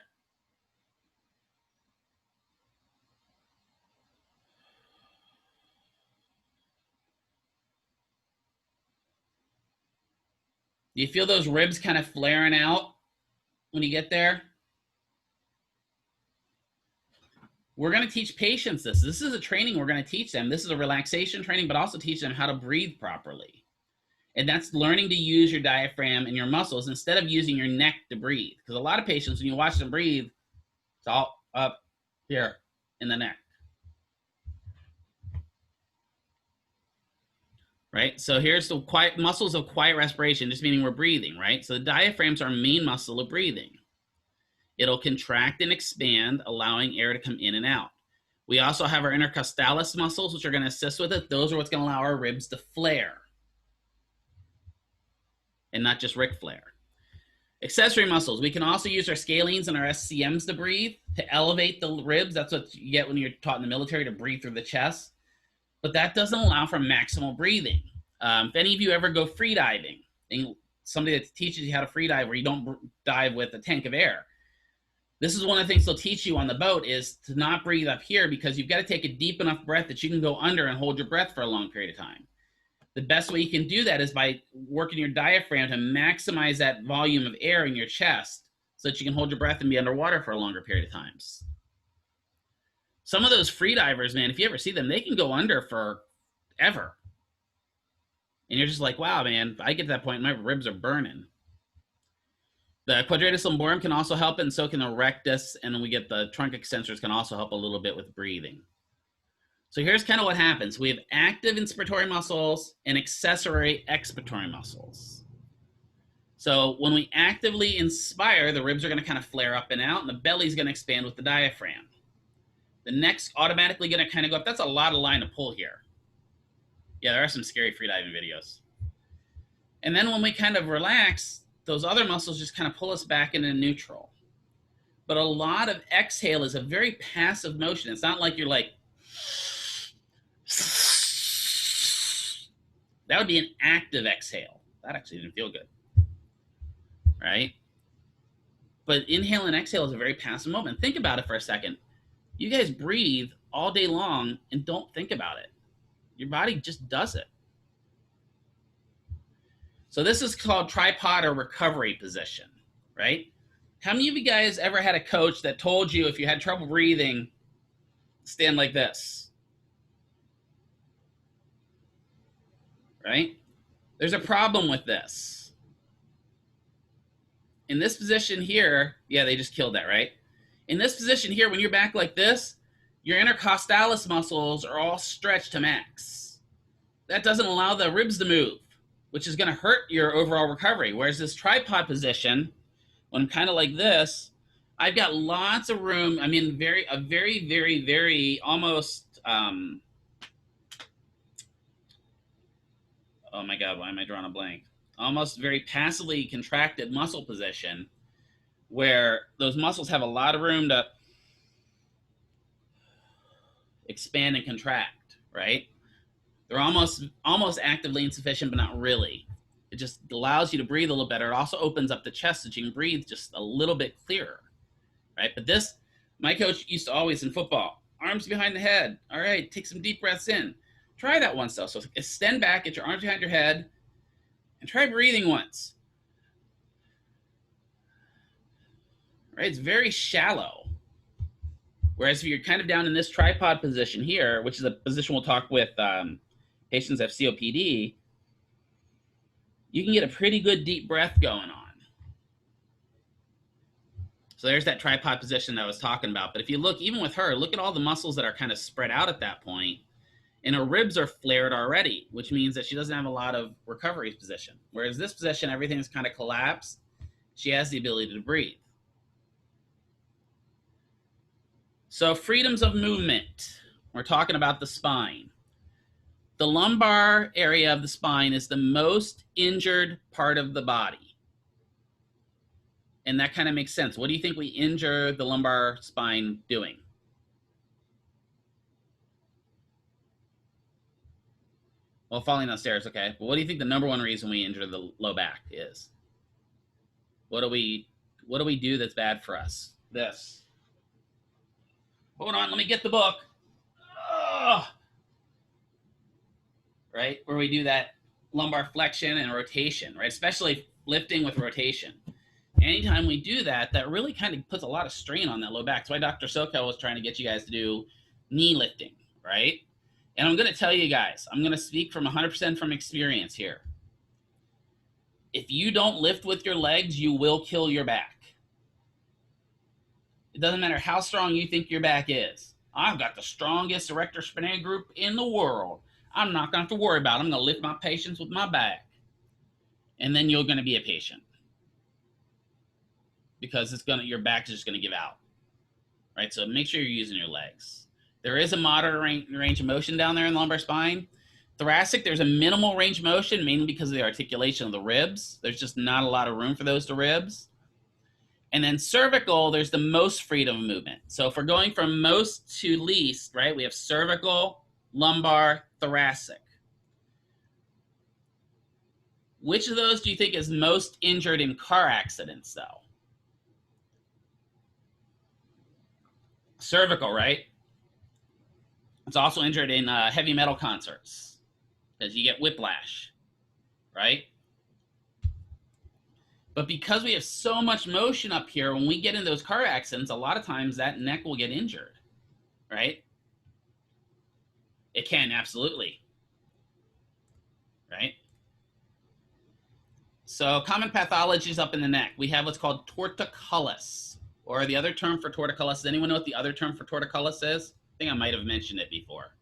Do you feel those ribs kind of flaring out when you get there? We're going to teach patients this. This is a training we're going to teach them. This is a relaxation training, but also teach them how to breathe properly. And that's learning to use your diaphragm and your muscles instead of using your neck to breathe. Because a lot of patients, when you watch them breathe, it's all up here in the neck. Right? So here's the quiet muscles of quiet respiration, just meaning we're breathing, right? So the diaphragm's our main muscle of breathing. It'll contract and expand, allowing air to come in and out. We also have our intercostalis muscles, which are going to assist with it. Those are what's going to allow our ribs to flare. And not just Ric Flair. Accessory muscles. We can also use our scalenes and our SCMs to breathe, to elevate the ribs. That's what you get when you're taught in the military, to breathe through the chest. But that doesn't allow for maximal breathing. If any of you ever go free diving, somebody that teaches you how to free dive where you don't dive with a tank of air, this is one of the things they'll teach you on the boat is to not breathe up here because you've got to take a deep enough breath that you can go under and hold your breath for a long period of time. The best way you can do that is by working your diaphragm to maximize that volume of air in your chest so that you can hold your breath and be underwater for a longer period of times. Some of those free divers, man, if you ever see them, they can go under forever. And you're just like, wow, man, if I get to that point, my ribs are burning. The quadratus lumborum can also help, and so can the rectus, and then we get the trunk extensors can also help a little bit with breathing. So here's kind of what happens. We have active inspiratory muscles and accessory expiratory muscles. So when we actively inspire, the ribs are going to kind of flare up and out, and the belly is going to expand with the diaphragm. The neck's automatically going to kind of go up. That's a lot of line to pull here. Yeah, there are some scary freediving videos. And then when we kind of relax, those other muscles just kind of pull us back into neutral. But a lot of exhale is a very passive motion. It's not like you're like, that would be an active exhale. That actually didn't feel good, right? But inhale and exhale is a very passive movement. Think about it for a second. You guys breathe all day long and don't think about it. Your body just does it. So this is called tripod or recovery position, right? How many of you guys ever had a coach that told you if you had trouble breathing, stand like this? Right? There's a problem with this. In this position here, yeah, they just killed that, right? In this position here, when you're back like this, your intercostalis muscles are all stretched to max. That doesn't allow the ribs to move, which is going to hurt your overall recovery. Whereas this tripod position, when I'm kind of like this, I've got lots of room. I mean, a very almost, oh my God, why am I drawing a blank? Almost very passively contracted muscle position where those muscles have a lot of room to expand and contract, right? They're almost actively insufficient, but not really. It just allows you to breathe a little better. It also opens up the chest so you can breathe just a little bit clearer, right? But this, my coach used to always in football, arms behind the head. All right, take some deep breaths in. Try that once though. So extend back, get your arms behind your head, and try breathing once. Right? It's very shallow. Whereas if you're kind of down in this tripod position here, which is a position we'll talk with patients that have COPD, you can get a pretty good deep breath going on. So there's that tripod position that I was talking about. But if you look, even with her, look at all the muscles that are kind of spread out at that point, and her ribs are flared already, which means that she doesn't have a lot of recovery position. Whereas this position, everything's kind of collapsed. She has the ability to breathe. So freedoms of movement. We're talking about the spine. The lumbar area of the spine is the most injured part of the body. And that kind of makes sense. What do you think we injure the lumbar spine doing? Well, falling downstairs, okay. But what do you think the number one reason we injure the low back is? What do we do that's bad for us? This. Hold on, let me get the book. Ugh. Right? Where we do that lumbar flexion and rotation, right? Especially lifting with rotation. Anytime we do that, that really kind of puts a lot of strain on that low back. That's why Dr. Sokal was trying to get you guys to do knee lifting, right? And I'm going to tell you guys, I'm going to speak from 100% from experience here. If you don't lift with your legs, you will kill your back. It doesn't matter how strong you think your back is. I've got the strongest erector spinae group in the world. I'm not going to have to worry about it. I'm going to lift my patients with my back. And then you're going to be a patient. Because your back is just going to give out, right? So make sure you're using your legs. There is a moderate range of motion down there in the lumbar spine. Thoracic, there's a minimal range of motion, mainly because of the articulation of the ribs. There's just not a lot of room for those ribs. And then cervical, there's the most freedom of movement. So if we're going from most to least, right, we have cervical, lumbar, thoracic. Which of those do you think is most injured in car accidents, though? Cervical, right? It's also injured in heavy metal concerts because you get whiplash, right? But because we have so much motion up here, when we get in those car accidents, a lot of times that neck will get injured, right? It can, absolutely, right? So common pathologies up in the neck. We have what's called torticollis, or the other term for torticollis. Does anyone know what the other term for torticollis is? I think I might have mentioned it before.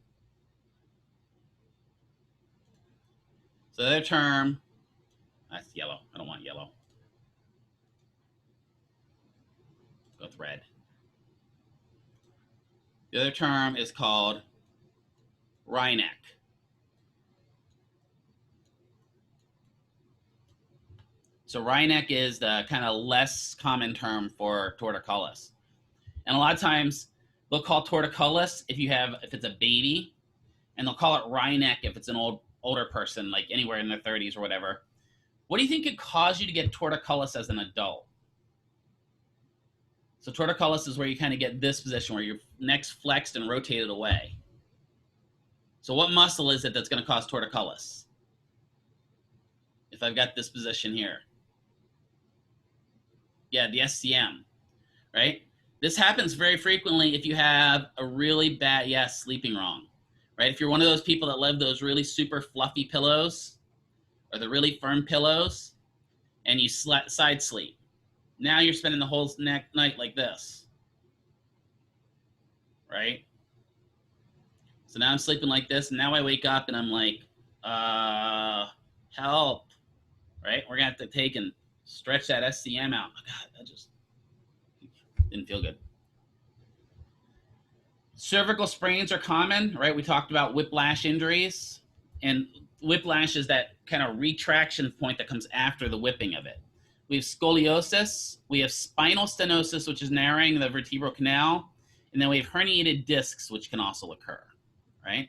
So the other term, that's yellow. I don't want yellow. Go with red. The other term is called Rhineck. So Rhineck is the kind of less common term for torticollis. And a lot of times they'll call torticollis if it's a baby, and they'll call it Rhineck if it's an older person, like anywhere in their 30s or whatever. What do you think could cause you to get torticollis as an adult? So torticollis is where you kind of get this position where your neck's flexed and rotated away. So what muscle is it that's going to cause torticollis? If I've got this position here. Yeah, the SCM, right? This happens very frequently if you have a really bad, sleeping wrong, right? If you're one of those people that love those really super fluffy pillows or the really firm pillows and you side sleep. Now you're spending the whole night like this, right? So now I'm sleeping like this, and now I wake up and I'm like, help, right? We're gonna have to take and stretch that SCM out. Oh, God, that just didn't feel good. Cervical sprains are common, right? We talked about whiplash injuries, and whiplash is that kind of retraction point that comes after the whipping of it. We have scoliosis, we have spinal stenosis, which is narrowing the vertebral canal, and then we have herniated discs, which can also occur, right?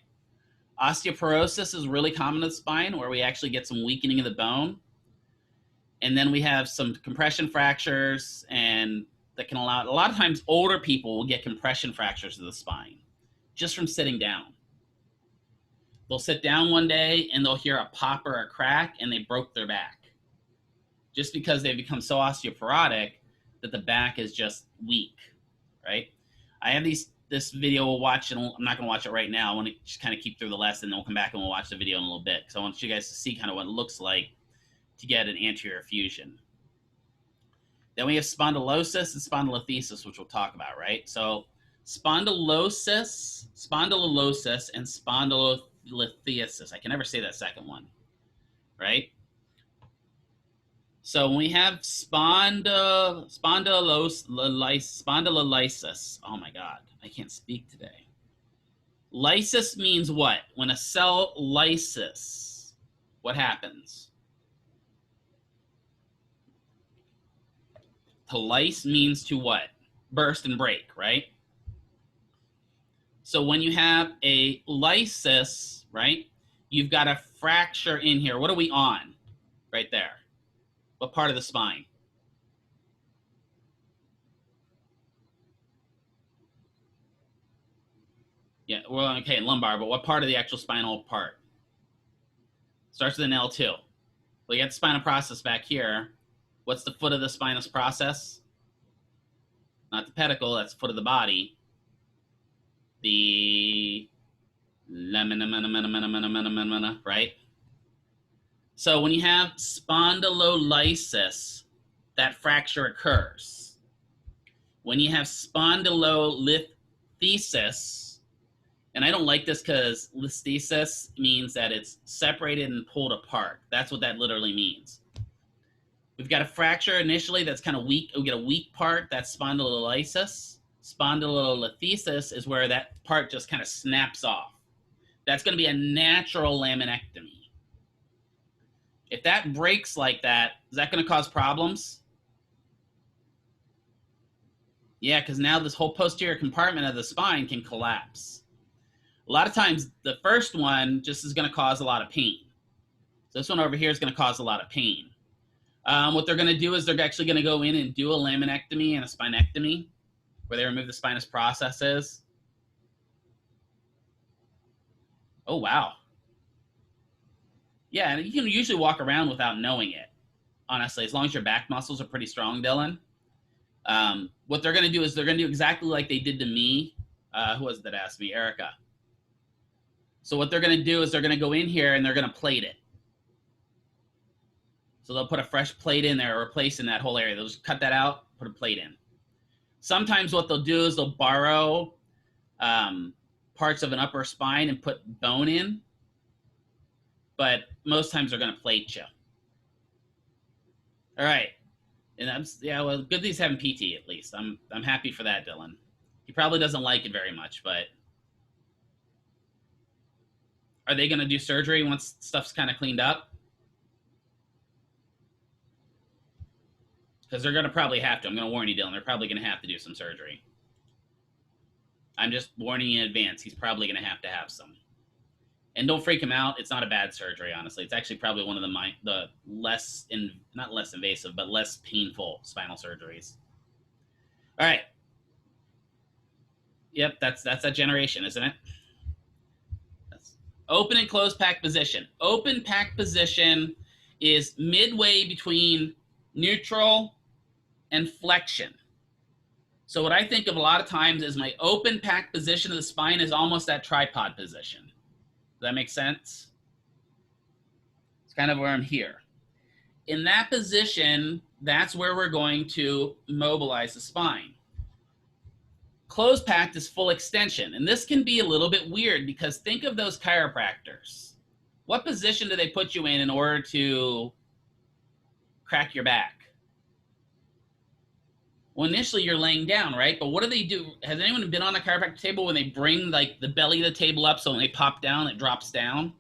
Osteoporosis is really common in the spine, where we actually get some weakening of the bone. And then we have some compression fractures, and that can allow, a lot of times older people will get compression fractures of the spine just from sitting down. They'll sit down one day and they'll hear a pop or a crack and they broke their back. Just because they've become so osteoporotic that the back is just weak, right? I have this video we'll watch, and I'm not going to watch it right now. I want to just kind of keep through the lesson, then we'll come back and we'll watch the video in a little bit, because I want you guys to see kind of what it looks like to get an anterior fusion. Then we have spondylosis and spondylolisthesis, which we'll talk about, right? So spondylosis, and spondylolisthesis. I can never say that second one, right? So when we have spondylolysis, oh my God, I can't speak today. Lysis means what? When a cell lyses, what happens? To lyse means to what? Burst and break, right? So when you have a lysis, right, you've got a fracture in here. What are we on? Right there. What part of the spine? Yeah, well, okay, lumbar, but what part of the actual spinal part? Starts with an L2. Well, you got the spinal process back here. What's the foot of the spinous process? Not the pedicle, that's the foot of the body. The lamina, right? So when you have spondylolysis, that fracture occurs. When you have spondylolisthesis, and I don't like this because listhesis means that it's separated and pulled apart. That's what that literally means. We've got a fracture initially that's kind of weak. We get a weak part, that's spondylolysis. Spondylolisthesis is where that part just kind of snaps off. That's going to be a natural laminectomy. If that breaks like that, is that going to cause problems? Yeah, because now this whole posterior compartment of the spine can collapse. A lot of times, the first one just is going to cause a lot of pain. So this one over here is going to cause a lot of pain. What they're going to do is they're actually going to go in and do a laminectomy and a spinectomy, where they remove the spinous processes. Oh, wow. Yeah, and you can usually walk around without knowing it, honestly, as long as your back muscles are pretty strong, Dylan. What they're going to do is they're going to do exactly like they did to me. Who was it that asked me? Erica. So what they're going to do is they're going to go in here and they're going to plate it. So they'll put a fresh plate in there, replacing that whole area. They'll just cut that out, put a plate in. Sometimes what they'll do is they'll borrow parts of an upper spine and put bone in. But most times they're going to plate you. All right. And well, good that he's having PT at least. I'm happy for that, Dylan. He probably doesn't like it very much, but are they going to do surgery once stuff's kind of cleaned up? Because they're going to probably have to. I'm going to warn you, Dylan. They're probably going to have to do some surgery. I'm just warning you in advance. He's probably going to have some. And don't freak him out. It's not a bad surgery, honestly. It's actually probably one of the not less invasive, but less painful spinal surgeries. All right. Yep, that's that generation, isn't it? That's open and closed pack position. Open pack position is midway between neutral and flexion. So what I think of a lot of times is my open pack position of the spine is almost that tripod position. Does that make sense? It's kind of where I'm here. In that position, that's where we're going to mobilize the spine. Closed packed is full extension. And this can be a little bit weird because think of those chiropractors. What position do they put you in order to crack your back? Well, initially you're laying down, right? But what do they do? Has anyone been on a chiropractic table when they bring like the belly of the table up so when they pop down, it drops down?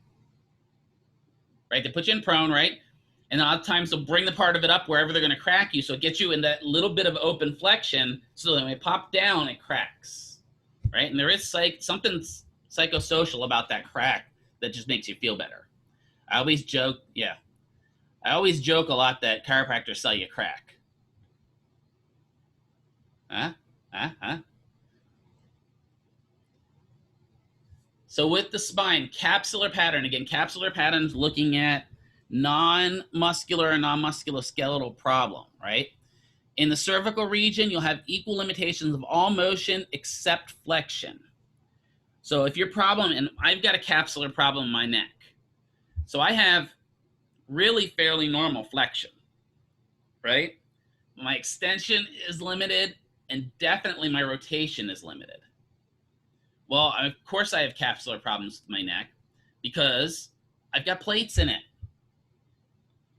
Right? They put you in prone, right? And a lot of times they'll bring the part of it up wherever they're going to crack you. So it gets you in that little bit of open flexion so that when they pop down, it cracks, right? And there is something psychosocial about that crack that just makes you feel better. I always joke a lot that chiropractors sell you crack. So with the spine, capsular pattern, again, capsular patterns looking at non-muscular and non-musculoskeletal problem, right? In the cervical region, you'll have equal limitations of all motion except flexion. So if your problem, and I've got a capsular problem in my neck, so I have really fairly normal flexion, right? My extension is limited, and definitely my rotation is limited. Well, of course I have capsular problems with my neck because I've got plates in it,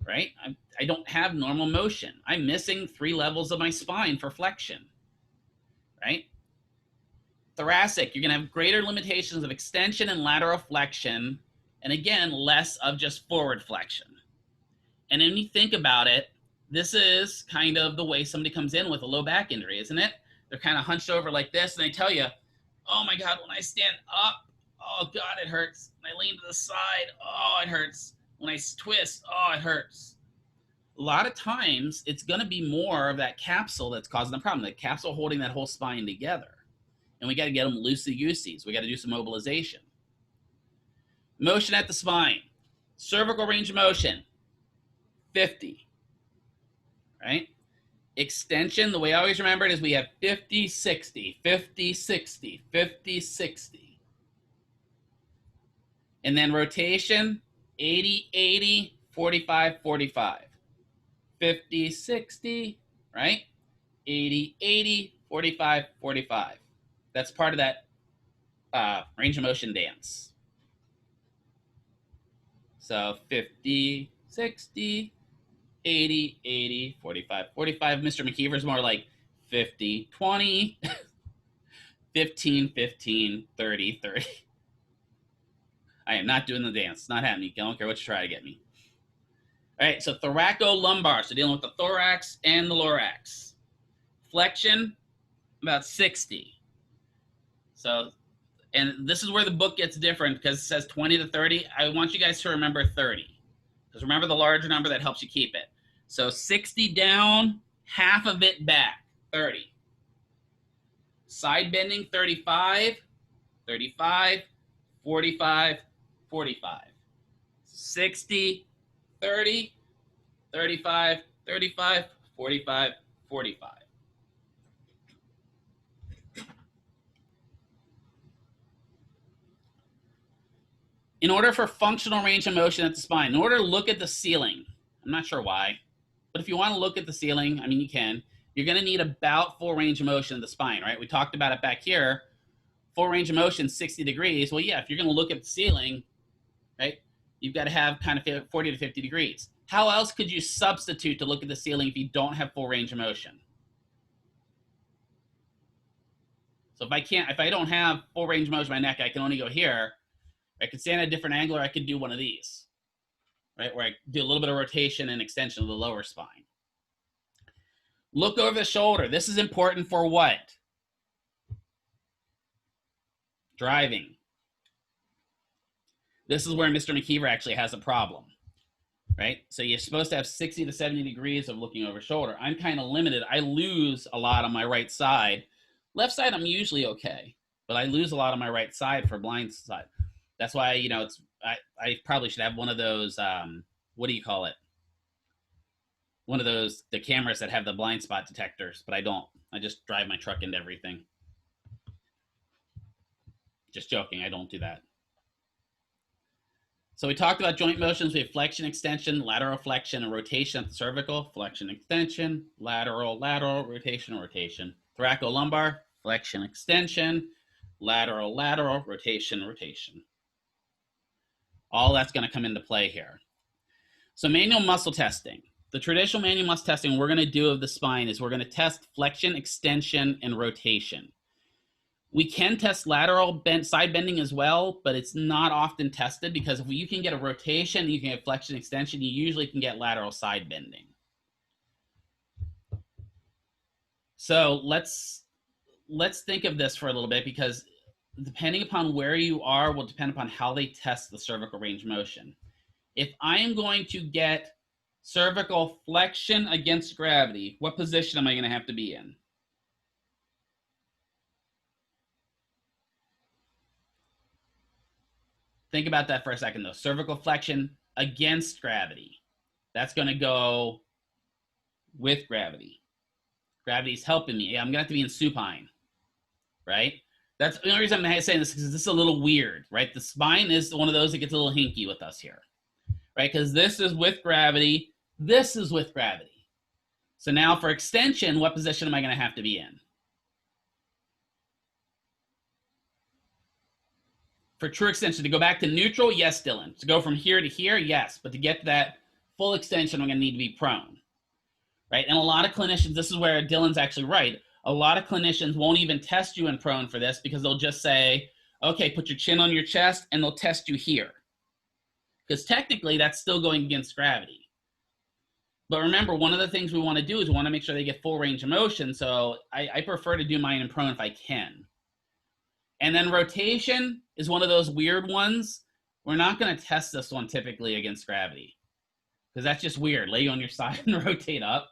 right? I don't have normal motion. I'm missing 3 levels of my spine for flexion, right? Thoracic, you're going to have greater limitations of extension and lateral flexion, and again, less of just forward flexion. And when you think about it, this is kind of the way somebody comes in with a low back injury, isn't it? They're kind of hunched over like this, and they tell you, oh my God, when I stand up, oh God, it hurts. When I lean to the side, oh, it hurts. When I twist, oh, it hurts. A lot of times, it's going to be more of that capsule that's causing the problem, the capsule holding that whole spine together. And we got to get them loosey-goosey. We got to do some mobilization. Motion at the spine. Cervical range of motion. 50, right? Extension, the way I always remember it is we have 50, 60, 50, 60, 50, 60. And then rotation, 80, 80, 45, 45. 50, 60, right? 80, 80, 45, 45. That's part of that range of motion dance. So 50, 60, 80, 80, 45, 45. Mr. McKeever's more like 50, 20, 15, 15, 30, 30. I am not doing the dance. It's not happening. I don't care what you try to get me. All right, so thoracolumbar. So dealing with the thorax and the thorax. Flexion, about 60. So, and this is where the book gets different because it says 20 to 30. I want you guys to remember 30. Because remember the larger number, that helps you keep it. So 60 down, half of it back, 30. Side bending, 35, 35, 45, 45. 60, 30, 35, 35, 45, 45. In order for functional range of motion at the spine, in order to look at the ceiling, I'm not sure why, but if you want to look at the ceiling, I mean, you can, you're going to need about full range of motion of the spine, right? We talked about it back here. Full range of motion, 60 degrees. Well, yeah, if you're going to look at the ceiling, right, you've got to have kind of 40 to 50 degrees. How else could you substitute to look at the ceiling if you don't have full range of motion? So if I don't have full range of motion in my neck, I can only go here. I could stand at a different angle, or I could do one of these, right, where I do a little bit of rotation and extension of the lower spine. Look over the shoulder. This is important for what? Driving. This is where Mr. McKeever actually has a problem, right? So you're supposed to have 60 to 70 degrees of looking over shoulder. I'm kind of limited. I lose a lot on my right side. Left side, I'm usually okay, but I lose a lot on my right side for blind side. That's why, you know, I probably should have one of those, what do you call it? One of those, the cameras that have the blind spot detectors, but I don't. I just drive my truck into everything. Just joking, I don't do that. So we talked about joint motions. We have flexion, extension, lateral flexion, and rotation at the cervical. Flexion, extension, lateral, lateral, rotation, rotation. Thoracolumbar, flexion, extension, lateral, lateral, rotation, rotation. All that's going to come into play here. So manual muscle testing. The traditional manual muscle testing we're going to do of the spine is we're going to test flexion, extension, and rotation. We can test lateral side bending as well, but it's not often tested because if you can get a rotation, you can get flexion, extension, you usually can get lateral side bending. So let's think of this for a little bit, because depending upon where you are will depend upon how they test the cervical range of motion. If I am going to get cervical flexion against gravity, what position am I going to have to be in? Think about that for a second, though. Cervical flexion against gravity. That's going to go with gravity. Gravity's helping me. I'm going to have to be in supine, right? That's the only reason I'm saying this, because this is a little weird, right? The spine is one of those that gets a little hinky with us here, right? Because this is with gravity. This is with gravity. So now for extension, what position am I going to have to be in? For true extension, to go back to neutral, yes, Dylan. To go from here to here, yes. But to get to that full extension, I'm going to need to be prone, right? And a lot of clinicians, this is where Dylan's actually right. A lot of clinicians won't even test you in prone for this, because they'll just say, okay, put your chin on your chest, and they'll test you here. Because technically, that's still going against gravity. But remember, one of the things we want to do is we want to make sure they get full range of motion. So I prefer to do mine in prone if I can. And then rotation is one of those weird ones. We're not going to test this one typically against gravity, because that's just weird. Lay you on your side and rotate up,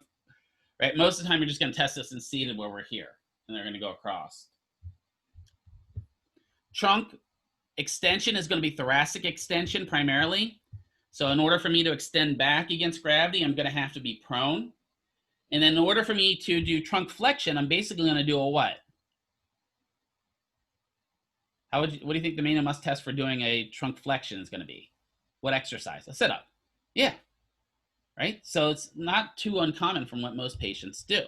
right? Most of the time, you're just going to test this in seated where we're here, and they're going to go across. Trunk extension is going to be thoracic extension primarily. So in order for me to extend back against gravity, I'm going to have to be prone. And then in order for me to do trunk flexion, I'm basically going to do a what? What do you think the manual muscle test for doing a trunk flexion is going to be? What exercise? A sit-up. Yeah. Right? So it's not too uncommon from what most patients do.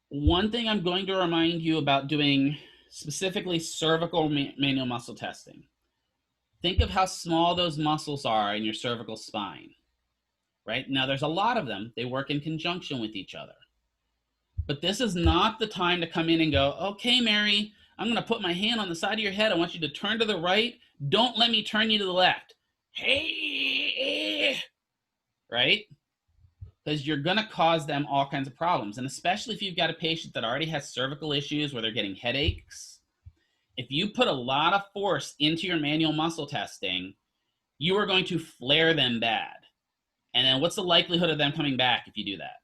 One thing I'm going to remind you about doing specifically cervical manual muscle testing. Think of how small those muscles are in your cervical spine, right? Now, there's a lot of them. They work in conjunction with each other. But this is not the time to come in and go, okay, Mary, I'm going to put my hand on the side of your head. I want you to turn to the right. Don't let me turn you to the left. Hey, right? Because you're going to cause them all kinds of problems. And especially if you've got a patient that already has cervical issues where they're getting headaches, if you put a lot of force into your manual muscle testing, you are going to flare them bad. And then what's the likelihood of them coming back if you do that?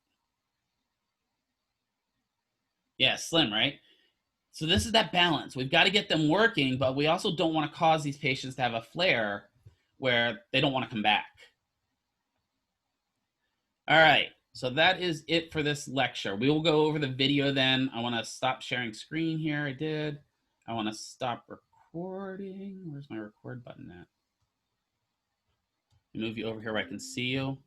Yeah, slim, right? So this is that balance. We've got to get them working, but we also don't want to cause these patients to have a flare where they don't want to come back. All right, so that is it for this lecture. We will go over the video then. I want to stop sharing screen here. I did. I want to stop recording. Where's my record button at? Move you over here where I can see you.